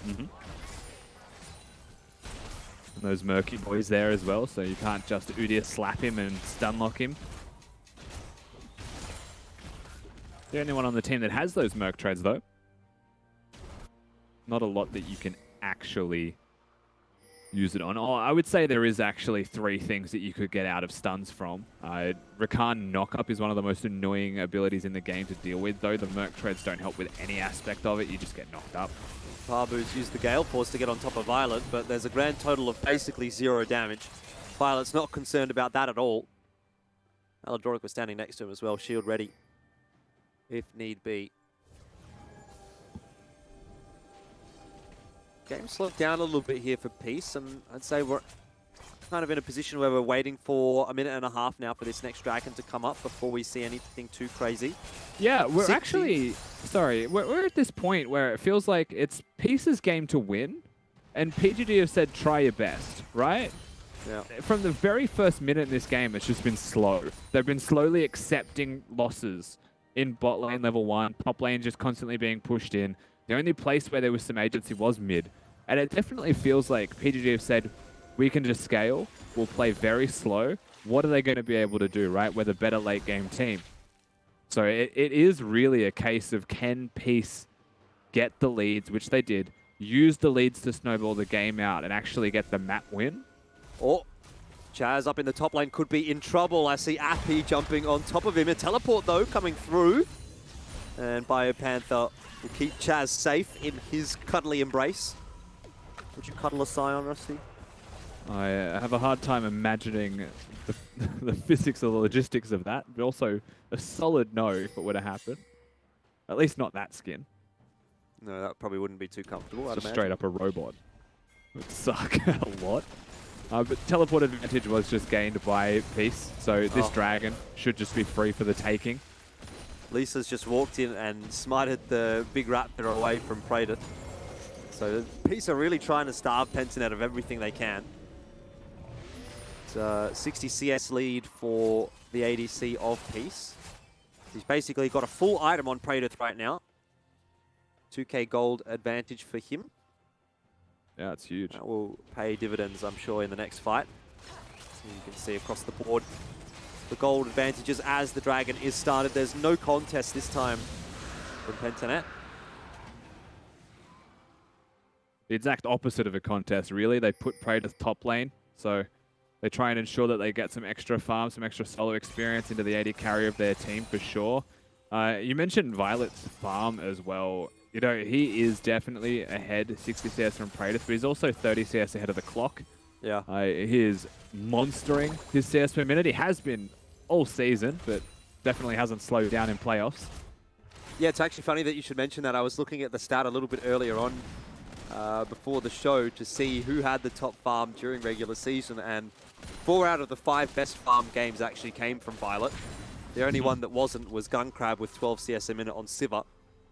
And those Murky boys there as well, so you can't just Udyr slap him and stunlock him. The only one on the team that has those Merc trades, though. Not a lot that you can actually use it on. Oh, I would say there is actually 3 things that you could get out of stuns from. Rakan Knockup is one of the most annoying abilities in the game to deal with, though. The Merc trades don't help with any aspect of it. You just get knocked up.
Pabu's used the Gale Force to get on top of Violet, but there's a grand total of basically 0 damage. Violet's not concerned about that at all. Aladoric was standing next to him as well, shield ready, if need be. Game slowed down a little bit here for Peace, and I'd say we're kind of in a position where we're waiting for a minute and a half now for this next Dragon to come up before we see anything too crazy.
Yeah, we're
60.
actually, sorry, we're at this point where it feels like it's Peace's game to win, and PGG have said try your best, right?
Yeah.
From the very first minute in this game, it's just been slow. They've been slowly accepting losses in bot lane level 1, top lane just constantly being pushed in. The only place where there was some agency was mid. And it definitely feels like PGG have said, we can just scale, we'll play very slow. What are they going to be able to do, right? We're the better late game team. So it is really a case of can Peace get the leads, which they did, use the leads to snowball the game out and actually get the map win?
Oh, Chaz up in the top lane could be in trouble. I see Appy jumping on top of him. A teleport, though, coming through. And BioPanther will keep Chaz safe in his cuddly embrace. Would you cuddle a Scion, Rusty?
I have a hard time imagining the physics or the logistics of that, but also a solid no if it were to happen. At least not that skin.
No, that probably wouldn't be too comfortable, I'd
Just
imagine.
straight up a robot. It would suck a lot. But teleport advantage was just gained by Peace, so this dragon should just be free for the taking.
Lisa's just walked in and smited the big raptor away from Praetor. So Peace are really trying to starve Penton out of everything they can. It's a 60 CS lead for the ADC of Peace. He's basically got a full item on Praetor right now. 2k gold advantage for him.
Yeah, it's huge.
That will pay dividends, I'm sure, in the next fight. So you can see across the board the gold advantages as the dragon is started. There's no contest this time from Pentanet.
The exact opposite of a contest, really. They put Praetor's top lane, so they try and ensure that they get some extra farm, some extra solo experience into the AD carry of their team for sure. You mentioned Violet's farm as well. You know, he is definitely ahead, 60 CS from Praetor, but he's also 30 CS ahead of the clock.
Yeah.
He is monstering his CS per minute. He has been all season, but definitely hasn't slowed down in playoffs.
Yeah, it's actually funny that you should mention that. I was looking at the stat a little bit earlier on before the show to see who had the top farm during regular season, and 4 out of the 5 best farm games actually came from Violet. The only one that wasn't was Guncrab with 12 CS a minute on Sivir,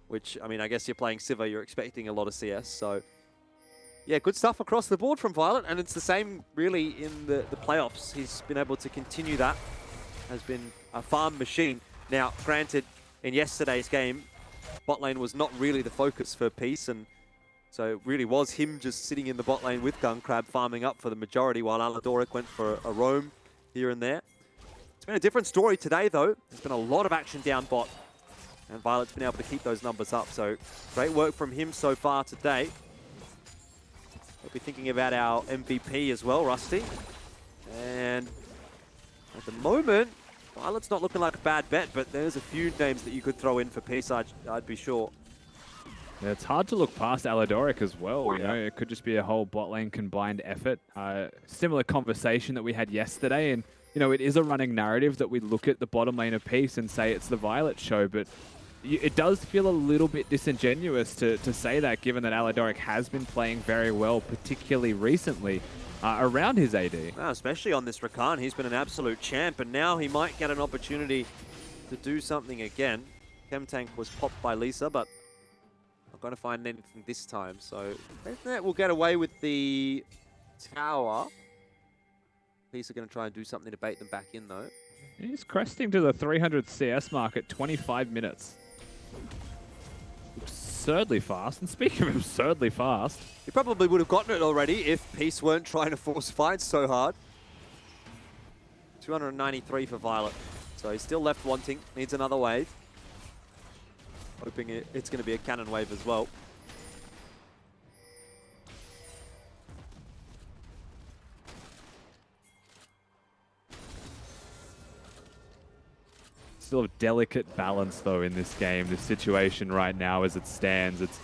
which, I mean, I guess you're playing Sivir, you're expecting a lot of CS, so yeah, good stuff across the board from Violet, and it's the same really in the playoffs. He's been able to continue that, has been a farm machine. Now, granted, in yesterday's game, bot lane was not really the focus for Peace, and so it really was him just sitting in the bot lane with Guncrab farming up for the majority while Aladoric went for a roam. here and there. It's been a different story today, though. There's been a lot of action down bot, and Violet's been able to keep those numbers up. So great work from him so far today. We'll be thinking about our MVP as well, Rusty. And at the moment, Violet's not looking like a bad bet, but there's a few names that you could throw in for Peace, I'd be sure.
Yeah, it's hard to look past Aladoric as well. You know, it could just be a whole bot lane combined effort. Similar conversation that we had yesterday, and you know, it is a running narrative that we look at the bottom lane of Peace and say it's the Violet show, but it does feel a little bit disingenuous to say that, given that Aladoric has been playing very well, particularly recently, around his AD.
Especially on this Rakan, he's been an absolute champ, and now he might get an opportunity to do something again. Chem Tank was popped by Lisa, but not going to find anything this time, so that will get away with the tower. Peace are going to try and do something to bait them back in, though.
He's cresting to the 300 CS mark at 25 minutes. Absurdly fast, and speaking of absurdly fast,
he probably would have gotten it already if Peace weren't trying to force fights so hard. 293 for Violet, so he's still left wanting, needs another wave. Hoping it's going to be a cannon wave as well.
still a delicate balance, though, in this game. This situation right now as it stands, it's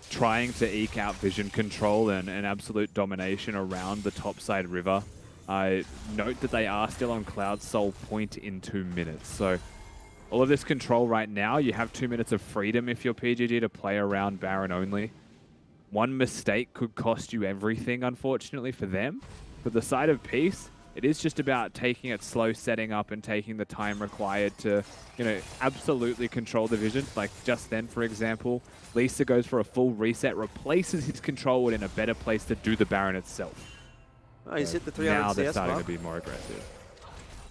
trying to eke out vision control and absolute domination around the topside river. I note that they are still on Cloud Soul point in 2 minutes. So all of this control right now, you have 2 minutes of freedom if you're PGG to play around Baron only. One mistake could cost you everything, unfortunately, for them. For the side of Peace, it is just about taking it slow, setting up, and taking the time required to, you know, absolutely control the vision. Like just then, for example, Lisa goes for a full reset, replaces his control ward in a better place to do the Baron itself.
Oh, he's hit the 300
now they're
CS
starting
mark.
to be more aggressive.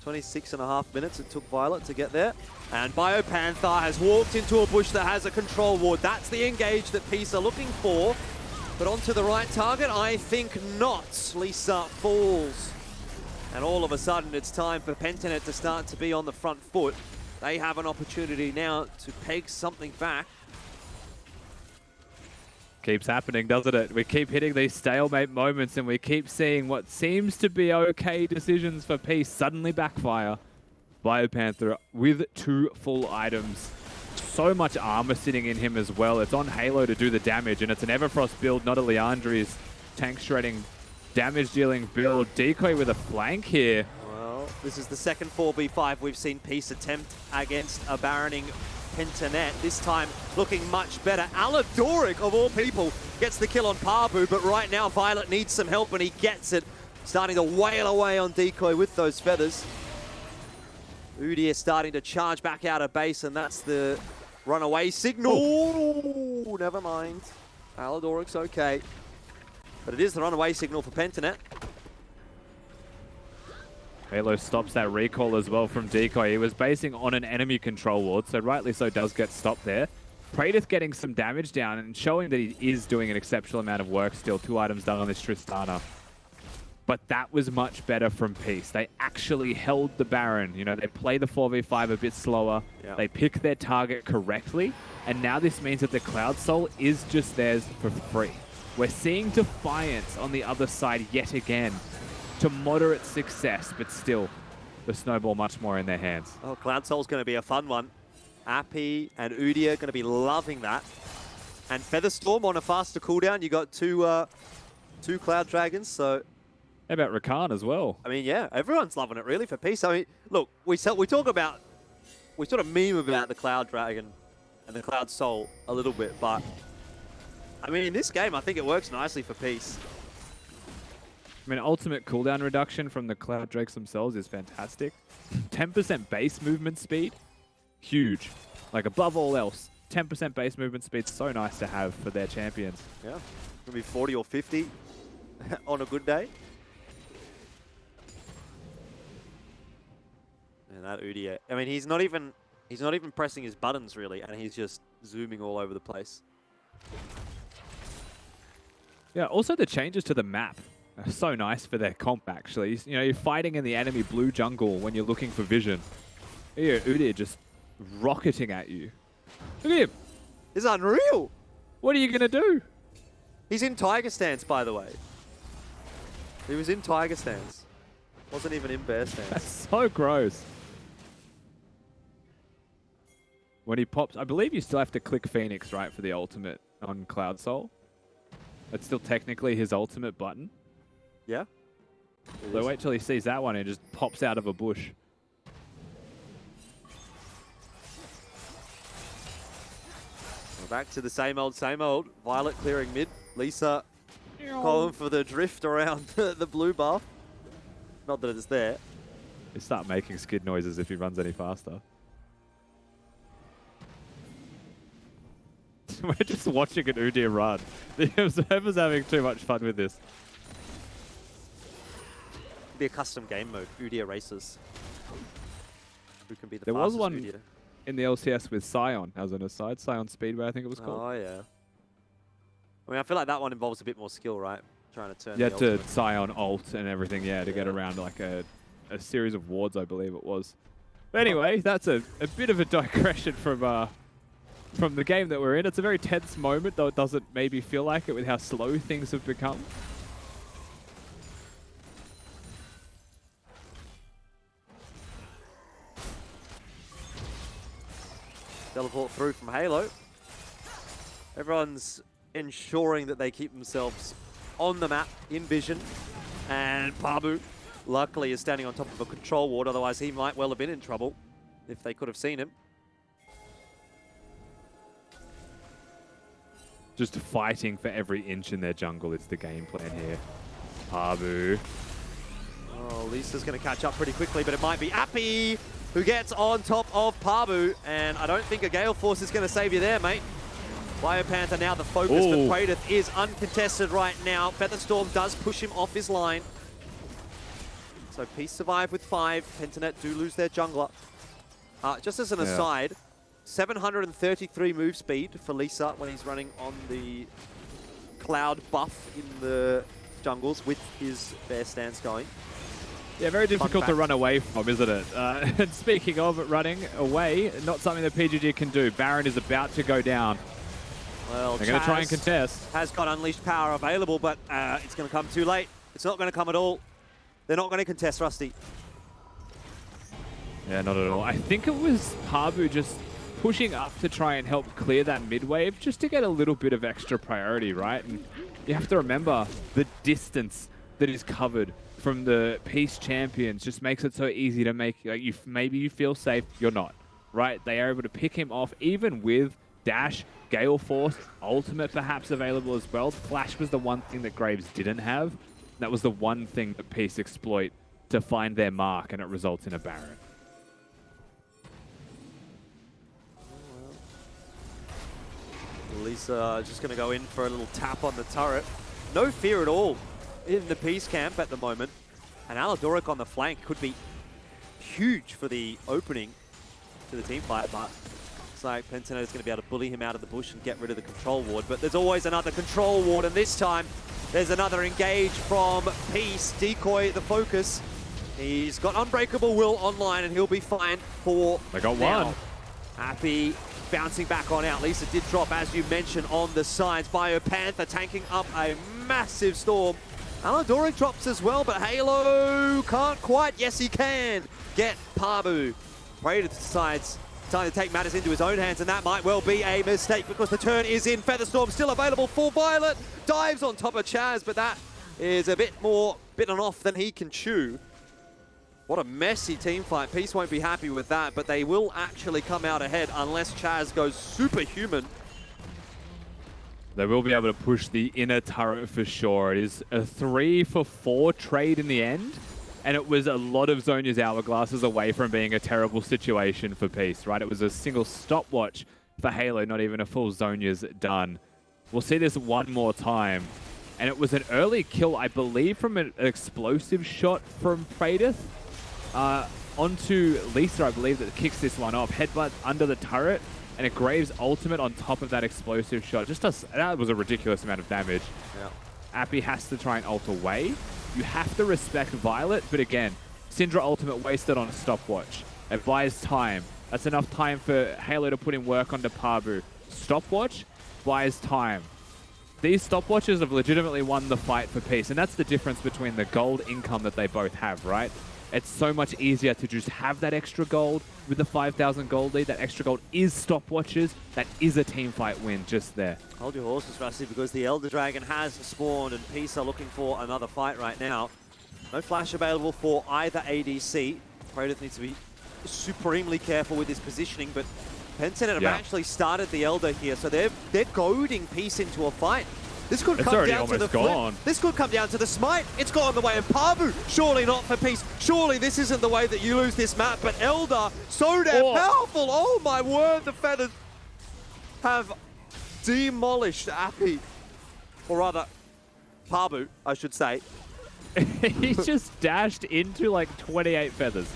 26.5 minutes it took Violet to get there. And Biopanther has walked into a bush that has a control ward. That's the engage that Peace are looking for. But onto the right target? I think not. Lisa falls. And all of a sudden, it's time for Pentanet to start to be on the front foot. They have an opportunity now to peg something back.
Keeps happening, doesn't it? We keep hitting these stalemate moments and we keep seeing what seems to be okay decisions for Peace suddenly backfire. Biopanther with 2 full items. So much armor sitting in him as well. It's on Halo to do the damage, and it's an Everfrost build, not a Leandri's tank shredding, damage dealing build. Decoy with a flank here.
Well, this is the second 4v5 we've seen Peace attempt against a Baroning Pentanet. This time looking much better. Aladoric, of all people, gets the kill on Parbu, but right now Violet needs some help and he gets it. Starting to wail away on Decoy with those feathers. Udyr starting to charge back out of base, and that's the runaway signal. Oh, never mind. Aladoric's okay. But it is the runaway signal for Pentanet.
Halo stops that recall as well from Decoy. He was basing on an enemy control ward, so rightly so does get stopped there. Praedyth getting some damage down and showing that he is doing an exceptional amount of work still. 2 items done on this Tristana. But that was much better from Peace. They actually held the Baron. You know, they play the 4v5 a bit slower.
Yep.
They pick their target correctly. And now this means that the Cloud Soul is just theirs for free. We're seeing Defiance on the other side yet again to moderate success, but still the snowball much more in their hands.
Oh, Cloud Soul's going to be a fun one. Appy and Udyr going to be loving that. And Featherstorm on a faster cooldown. You got two Cloud Dragons, so...
How about Rakan as well?
I mean, yeah, everyone's loving it really for Peace. I mean, look, we talk about, we sort of meme about the Cloud Dragon and the Cloud Soul a little bit, but I mean, in this game, I think it works nicely for Peace.
I mean, ultimate cooldown reduction from the Cloud Drakes themselves is fantastic. 10% base movement speed, huge. Like above all else, 10% base movement speed, so nice to have for their champions.
Yeah, could be 40 or 50 on a good day. And that Udyr, I mean, he's not even pressing his buttons really, and he's just zooming all over the place.
Yeah, also the changes to the map. so nice for their comp, actually. You know, you're fighting in the enemy blue jungle when you're looking for vision. Here, Udyr just rocketing at you. Look at him.
It's unreal.
What are you going to do?
He's in tiger stance, by the way. He was in tiger stance. Wasn't even in bear stance.
That's so gross. When he pops, I believe you still have to click Phoenix, right, for the ultimate on Cloud Soul. That's still technically his ultimate button.
Yeah.
So wait till he sees that one and just pops out of a bush.
We're back to the same old, same old. Violet clearing mid. Lisa calling for the drift around the blue buff. Not that it's there.
He start making skid noises if he runs any faster. We're just watching an Udyr run. The observer's having too much fun with this.
Be a custom game mode. Udyr races. Who can be the
There
fastest
was one
Udyr?
in the LCS with Sion, as an aside. Sion Speedway, I think it was called.
Oh, yeah. I mean, I feel like that one involves a bit more skill, right? Trying to turn
You
the
had to
ultimate.
Sion ult and everything, yeah, to get around like a series of wards, I believe it was. But anyway, that's a bit of a digression from the game that we're in. It's a very tense moment, though it doesn't maybe feel like it with how slow things have become.
Teleport through from Halo. Everyone's ensuring that they keep themselves on the map, in vision. And Pabu, luckily, is standing on top of a control ward. Otherwise, he might well have been in trouble if they could have seen him.
Just fighting for every inch in their jungle is the game plan here. Pabu.
Oh, Lisa's going to catch up pretty quickly, but it might be Appy who gets on top of Pabu. And I don't think a Gale Force is going to save you there, mate. Biopanther now the focus, but Praedyth is uncontested right now. Featherstorm does push him off his line. So Peace survive with 5. Pentanet do lose their jungler. Just as an aside, 733 move speed for Lisa when he's running on the cloud buff in the jungles with his bear stance going.
Yeah, very difficult to run away from, isn't it? And speaking of running away, not something that PGG can do. Baron is about to go down.
Well,
they're going to try and contest.
Has got Unleashed Power available, but it's going to come too late. It's not going to come at all. They're not going to contest Rusty.
Yeah, not at all. I think it was Pabu just pushing up to try and help clear that mid wave just to get a little bit of extra priority, right? And you have to remember the distance that is covered from the Peace champions just makes it so easy to make, like, maybe you feel safe, you're not, right? They are able to pick him off even with Dash, Gale Force, Ultimate perhaps available as well. Flash was the one thing that Graves didn't have. That was the one thing that Peace exploit to find their mark, and it results in a Baron.
Lisa just going to go in for a little tap on the turret. No fear at all in the Peace camp at the moment. And Aladoric on the flank could be huge for the opening to the team fight, but it's like Pentanet is going to be able to bully him out of the bush and get rid of the control ward. But there's always another control ward, and this time there's another engage from Peace. Decoy the focus. He's got Unbreakable Will online, and he'll be fine for
They got
now.
one.
Happy bouncing back on out. Lisa did drop, as you mentioned, on the sides. Biopanther tanking up a massive storm. Aladoric drops as well, but Halo can't quite. Yes, he can get Pabu. Praedyth decides time to take matters into his own hands, and that might well be a mistake because the turn is in. Featherstorm still available for Violet. Dives on top of Chaz, but that is a bit more bitten off than he can chew. What a messy team fight. Peace won't be happy with that, but they will actually come out ahead unless Chaz goes superhuman.
They will be able to push the inner turret for sure. It is a 3-for-4 trade in the end, and it was a lot of Zhonya's hourglasses away from being a terrible situation for Peace, right? It was a single stopwatch for Halo, not even a full Zhonya's done. We'll see this one more time. And it was an early kill, I believe, from an explosive shot from Praedyth onto Lisa, I believe, that kicks this one off. Headbutt under the turret, and a Graves ultimate on top of that explosive shot. That was a ridiculous amount of damage.
Yeah.
Appy has to try and ult away. You have to respect Violet, but again, Syndra ultimate wasted on a stopwatch. It buys time. That's enough time for Halo to put in work onto Pabu. Stopwatch buys time. These stopwatches have legitimately won the fight for peace, and that's the difference between the gold income that they both have, right? It's so much easier to just have that extra gold with the 5,000 gold lead. That extra gold is stopwatches. That is a team fight win just there.
Hold your horses, Rusty, because the Elder Dragon has spawned and Peace are looking for another fight right now. No flash available for either ADC. Kratos needs to be supremely careful with his positioning, but Pentiment have actually started the Elder here, so they're goading Peace into a fight. This could come down to the flip. This could come down to the smite. It's gone the way of Pabu. Surely not for Peace. Surely this isn't the way that you lose this map. But Elder, so damn powerful. Oh my word, the Feathers have demolished Appy. Or rather, Pabu, I should say.
He just dashed into like 28 feathers.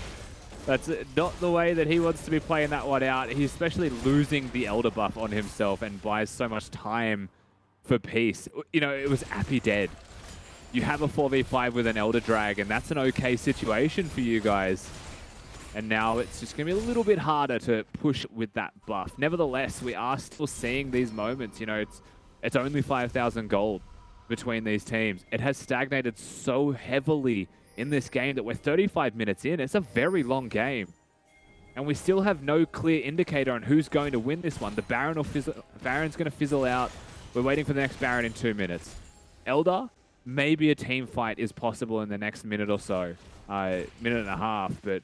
That's not the way that he wants to be playing that one out. He's especially losing the Elder buff on himself and buys so much time for peace. You know, it was Appy dead. You have a 4v5 with an Elder Dragon. That's an okay situation for you guys. And now it's just going to be a little bit harder to push with that buff. Nevertheless, we are still seeing these moments. You know, it's only 5,000 gold between these teams. It has stagnated so heavily in this game that we're 35 minutes in. It's a very long game. And we still have no clear indicator on who's going to win this one. The Baron Baron's going to fizzle out. We're waiting for the next Baron in 2 minutes. Elder, maybe a team fight is possible in the next minute or so. Minute and a half, but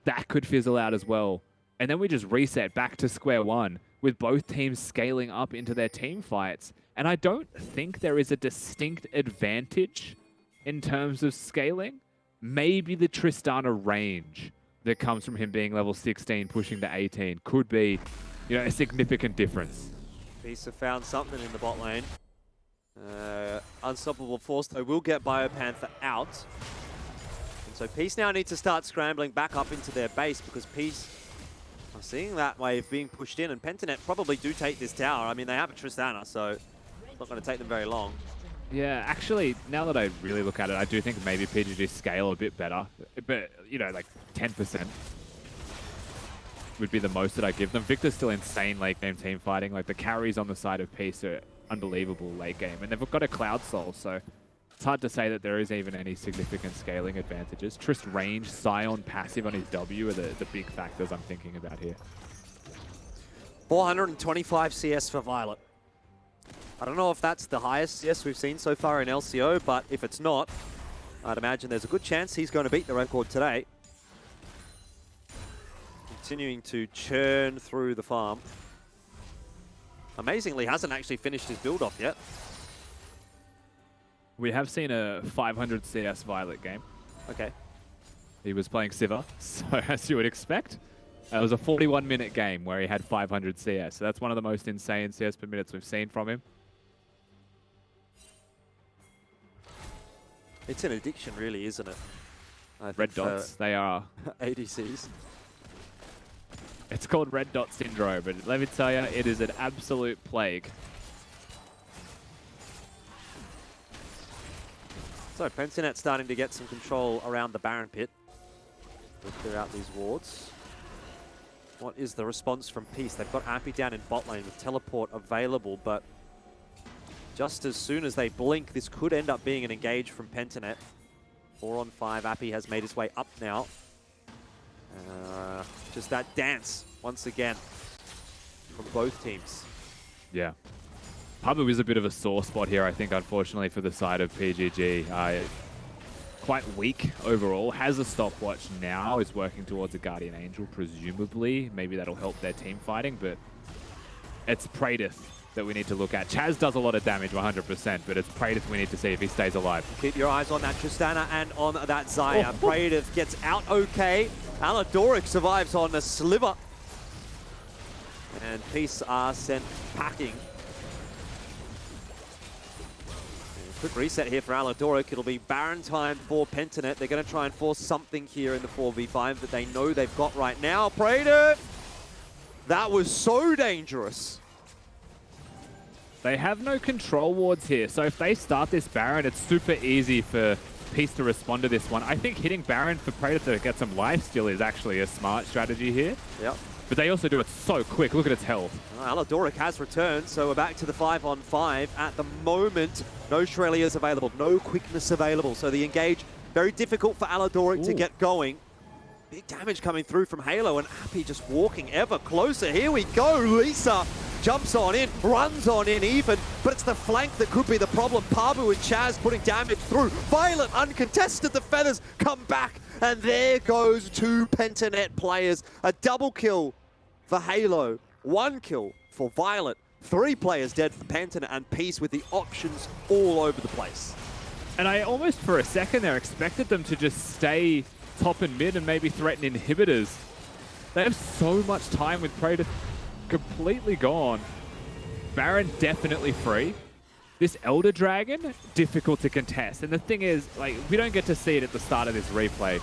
that could fizzle out as well. And then we just reset back to square one with both teams scaling up into their team fights. And I don't think there is a distinct advantage in terms of scaling. Maybe the Tristana range that comes from him being level 16, pushing to 18 could be, you know, a significant difference.
Peace have found something in the bot lane. Unstoppable Force, though, will get Biopanther out. And so Peace now need to start scrambling back up into their base because Peace are seeing that wave being pushed in, and Pentiment probably do take this tower. I mean, they have a Tristana, so it's not going to take them very long.
Yeah, actually, now that I really look at it, I do think maybe PGG scale a bit better. But, you know, like 10%. Would be the most that I give them. Victor's still insane late game team fighting. Like the carries on the side of Peace are unbelievable late game, and they've got a Cloud Soul, so it's hard to say that there is even any significant scaling advantages. Trist range, Scion passive on his W are the big factors I'm thinking about here.
425 CS for Violet. I don't know if that's the highest CS we've seen so far in LCO, but if it's not, I'd imagine there's a good chance he's going to beat the record today. Continuing to churn through the farm. Amazingly, hasn't actually finished his build off yet.
We have seen a 500 CS Violet game.
Okay.
He was playing Sivir, so as you would expect. It was a 41-minute game where he had 500 CS. So that's one of the most insane CS per minutes we've seen from him.
It's an addiction, really, isn't it?
Red dots, they are.
ADCs.
It's called red dot syndrome, but let me tell you, it is an absolute plague.
So Pentinet's starting to get some control around the Baron pit. We'll clear out these wards. What is the response from Peace? They've got Appy down in bot lane with teleport available, but just as soon as they blink, this could end up being an engage from Pentinet. 4 on 5, Appy has made his way up now. Just that dance, once again, from both teams.
Yeah. Pabu is a bit of a sore spot here, I think, unfortunately, for the side of PGG. Quite weak overall. Has a stopwatch now. Is working towards a Guardian Angel, presumably. Maybe that'll help their team fighting, but it's Praedyth that we need to look at. Chaz does a lot of damage, 100%, but it's Praedyth we need to see if he stays alive.
Keep your eyes on that Tristana and on that Xayah. Praedyth gets out okay. Aladoric survives on a sliver. And Peace are sent packing. Quick reset here for Aladoric. It'll be Baron time for Pentinet. They're going to try and force something here in the 4v5 that they know they've got right now. Praedyth! That was so dangerous.
They have no control wards here, so if they start this Baron, it's super easy for Peace to respond to this one. I think hitting Baron for Predator to get some lifesteal is actually a smart strategy here.
Yep.
But they also do it so quick. Look at its health.
Aladoric has returned, so we're back to the 5-on-5. At the moment, no Shrelias available, no quickness available. So the engage, very difficult for Aladoric to get going. Big damage coming through from Halo, and Appy just walking ever closer. Here we go, Lisa jumps on in, runs on in even, but it's the flank that could be the problem. Pabu and Chaz putting damage through. Violet uncontested, the feathers come back, and there goes 2 Pentanet players. A double kill for Halo, 1 kill for Violet, 3 players dead for Pentanet, and Peace with the options all over the place.
And I almost for a second there expected them to just stay top and mid and maybe threaten inhibitors. They have so much time with Predator completely gone. Baron definitely free. This Elder Dragon, difficult to contest. And the thing is, like, we don't get to see it at the start of this replay,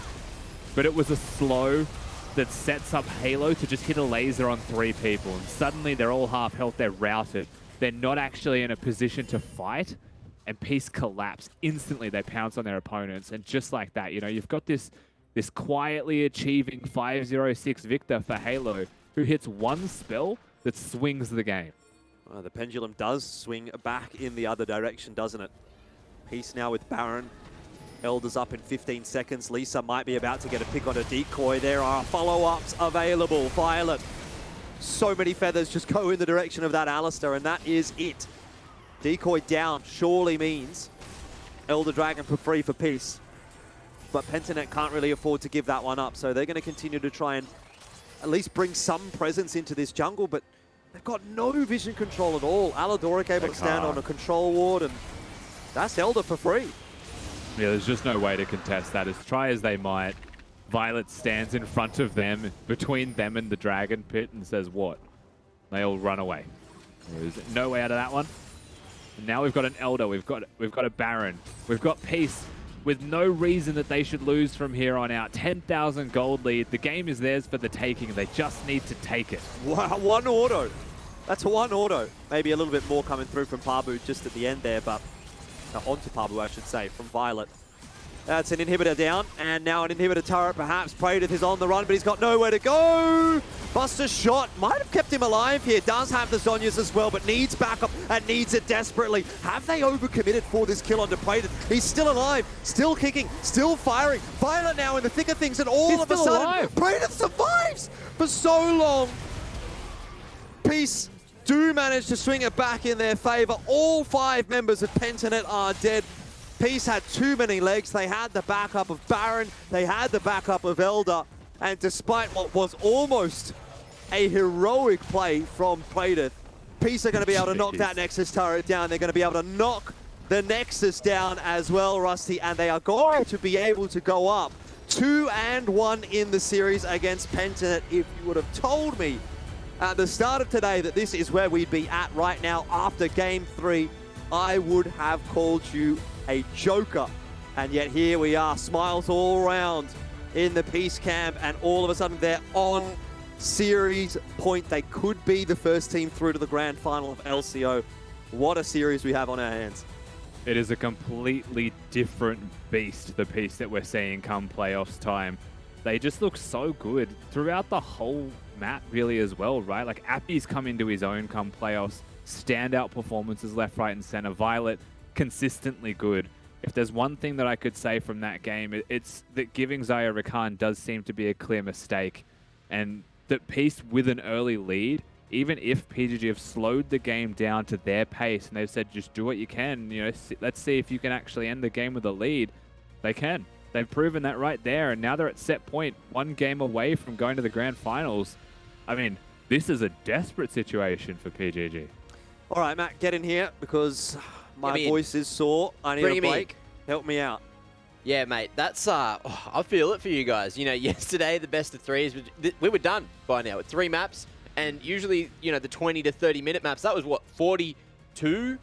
but it was a slow that sets up Halo to just hit a laser on 3 people. And suddenly they're all half health, they're routed. They're not actually in a position to fight. And Peace collapse. Instantly they pounce on their opponents. And just like that, you know, you've got this quietly achieving 5-0-6 victor for Halo, who hits 1 spell that swings the game.
The pendulum does swing back in the other direction, doesn't it? Peace now with Baron. Elder's up in 15 seconds. Lisa might be about to get a pick on a decoy. There are follow-ups available. Violet. So many feathers just go in the direction of that Alistair, and that is it. Decoy down surely means Elder Dragon for free for Peace. But Pentanet can't really afford to give that one up, so they're going to continue to try and at least bring some presence into this jungle, but they've got no vision control at all. Aladoric able to stand on a control ward, and that's Elder for free.
Yeah, there's just no way to contest that. As try as they might, Violet stands in front of them, between them and the Dragon Pit, and says what? They all run away. There's no way out of that one. And now we've got an Elder, we've got a Baron, we've got Peace, with no reason that they should lose from here on out. 10,000 gold lead. The game is theirs for the taking. They just need to take it.
Wow, 1 auto. That's 1 auto. Maybe a little bit more coming through from Pabu just at the end there, but onto Pabu, I should say, from Violet. That's an inhibitor down, and now an inhibitor turret perhaps. Praedyth is on the run, but he's got nowhere to go. Buster shot might have kept him alive here. Does have the Zonyas as well, but needs backup and needs it desperately. Have they overcommitted for this kill onto Praedyth? He's still alive, still kicking, still firing. Violet now in the thick of things, and all of a sudden, Praedyth survives for so long. Peace do manage to swing it back in their favor. All 5 members of Pentanet are dead. Peace had too many legs. They had the backup of Baron. They had the backup of Elder. And despite what was almost a heroic play from Praedyth, Peace are going to be able to knock that Nexus turret down. They're going to be able to knock the Nexus down as well, Rusty. And they are going to be able to go up 2-1 in the series against Pentanet. If you would have told me at the start of today that this is where we'd be at right now after Game 3, I would have called you a joker. And yet here we are, smiles all around in the Peace camp, and all of a sudden they're on series point. They could be the first team through to the grand final of LCO. What a series we have on our hands.
It is a completely different beast, the Peace that we're seeing come playoffs time. They just look so good throughout the whole map really as well, right? Like Appy's come into his own come playoffs. Standout performances left, right, and center. Violet, consistently good. If there's one thing that I could say from that game, it's that giving Zaya Rakan does seem to be a clear mistake. And that Peace with an early lead, even if PGG have slowed the game down to their pace and they've said, just do what you can, you know, let's see if you can actually end the game with a lead, they can. They've proven that right there, and now they're at set point, 1 game away from going to the grand finals. I mean, this is a desperate situation for PGG.
All right, Matt, get in here because my voice is sore. I need a break. Help me out.
Yeah, mate, that's, I feel it for you guys. You know, yesterday, the best of 3s, we were done by now with 3 maps. And usually, you know, the 20 to 30 minute maps, that was what, 42,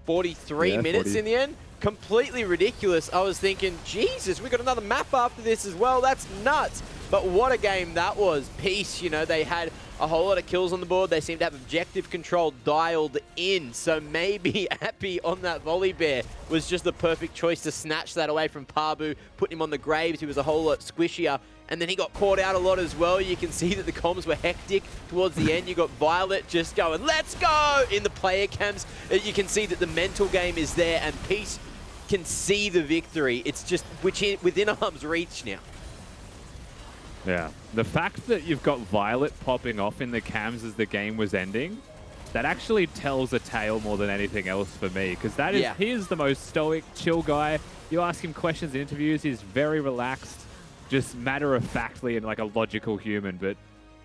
43 minutes 40. In the end? Completely ridiculous. I was thinking, Jesus, we got another map after this as well. That's nuts. But what a game that was. Peace, you know, they had a whole lot of kills on the board. They seem to have objective control dialed in. So maybe Appy on that volley bear was just the perfect choice to snatch that away from Pabu, put him on the graves. He was a whole lot squishier. And then he got caught out a lot as well. You can see that the comms were hectic towards the end. You got Violet just going, let's go, in the player cams. You can see that the mental game is there, and Peace can see the victory. It's just within arm's reach now.
Yeah. The fact that you've got Violet popping off in the cams as the game was ending, that actually tells a tale more than anything else for me. Because that is, he is the most stoic, chill guy. You ask him questions in interviews, he's very relaxed. Just matter-of-factly and like a logical human, but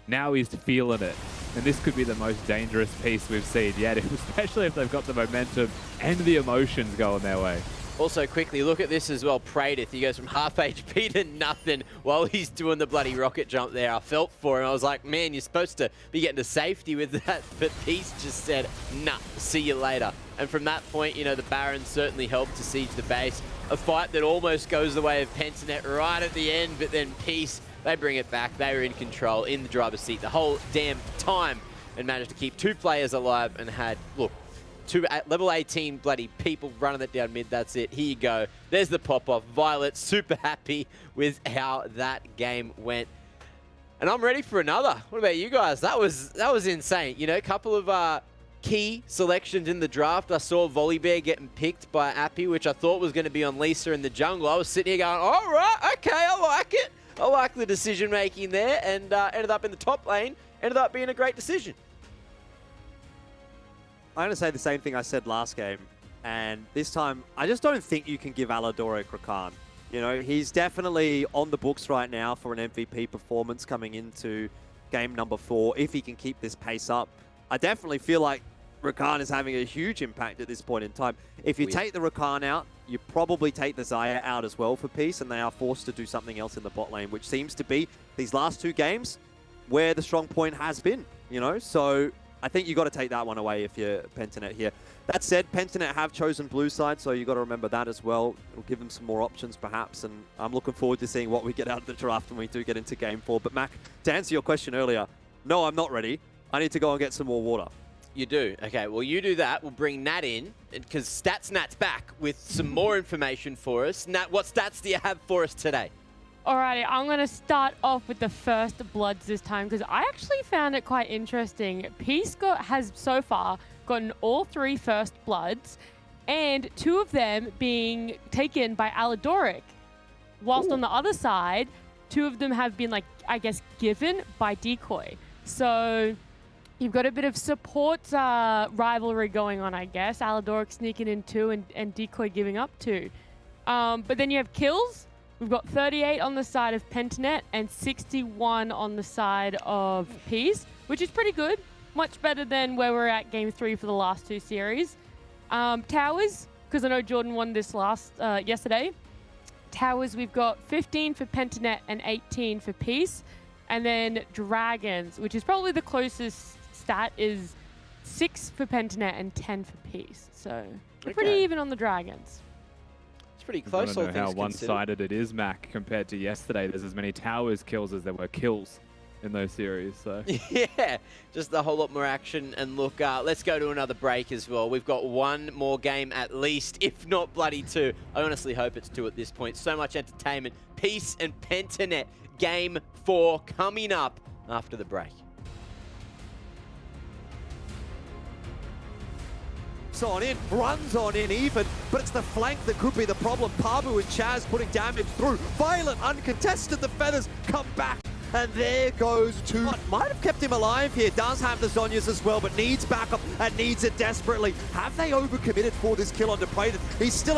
now he's feeling it. And this could be the most dangerous piece we've seen yet, especially if they've got the momentum and the emotions going their way.
Also, quickly, look at this as well. Pradith, he goes from half HP to nothing while he's doing the bloody rocket jump there. I felt for him. I was like, man, you're supposed to be getting to safety with that. But Peace just said, nah, see you later. And from that point, you know, the Barons certainly helped to siege the base. A fight that almost goes the way of Pentanet right at the end, but then Peace, they bring it back. They were in control, in the driver's seat the whole damn time, and managed to keep 2 players alive and had, look, 2 level 18 bloody people running it down mid. That's it. Here you go. There's the pop-off. Violet super happy with how that game went. And I'm ready for another. What about you guys? That was insane. You know, a couple of key selections in the draft. I saw Volibear getting picked by Appy, which I thought was going to be on Lisa in the jungle. I was sitting here going, all right, okay, I like it. I like the decision making there, and ended up in the top lane. Ended up being a great decision.
I'm going to say the same thing I said last game, and this time, I just don't think you can give Aladoric Rakan. You know, he's definitely on the books right now for an MVP performance coming into game number 4, if he can keep this pace up. I definitely feel like Rakan is having a huge impact at this point in time. If you take the Rakan out, you probably take the Xayah out as well for Peace, and they are forced to do something else in the bot lane, which seems to be these last 2 games where the strong point has been, you know? So I think you got to take that one away if you're Pentanet here. That said, Pentanet have chosen blue side, so you got to remember that as well. It'll give them some more options perhaps, and I'm looking forward to seeing what we get out of the draft when we do get into game 4. But Mac, to answer your question earlier, no, I'm not ready. I need to go and get some more water.
You do? Okay, well, you do that. We'll bring Nat in, because Nat's back with some more information for us. Nat, what stats do you have for us today?
Alrighty, I'm going to start off with the first Bloods this time, because I actually found it quite interesting. Peace has so far gotten all 3 first Bloods, and 2 of them being taken by Aladoric. Whilst on the other side, 2 of them have been, like, I guess, given by Decoy. So you've got a bit of support rivalry going on, I guess. Aladoric sneaking in 2 and Decoy giving up 2. But then you have kills. We've got 38 on the side of Pentanet and 61 on the side of Peace, which is pretty good. Much better than where we're at game 3 for the last 2 series. Towers, because I know Jordan won this yesterday. Towers, we've got 15 for Pentanet and 18 for Peace. And then Dragons, which is probably the closest stat, is 6 for Pentanet and 10 for Peace. So we're pretty even on the Dragons.
It's pretty close, all
I don't know
things
how one-sided it is, Mac, compared to yesterday. There's as many Towers kills as there were kills in those series. So
yeah, just a whole lot more action. And look, let's go to another break as well. We've got 1 more game at least, if not bloody 2. I honestly hope it's 2 at this point. So much entertainment. Peace and Pentanet. Game 4 coming up after the break.
On in, runs on in even, but it's the flank that could be the problem. Pabu and Chaz putting damage through. Violent, uncontested, the feathers come back. And there goes 2. Might have kept him alive here. Does have the Zhonyas as well, but needs backup and needs it desperately. Have they overcommitted for this kill onto Praden? He's still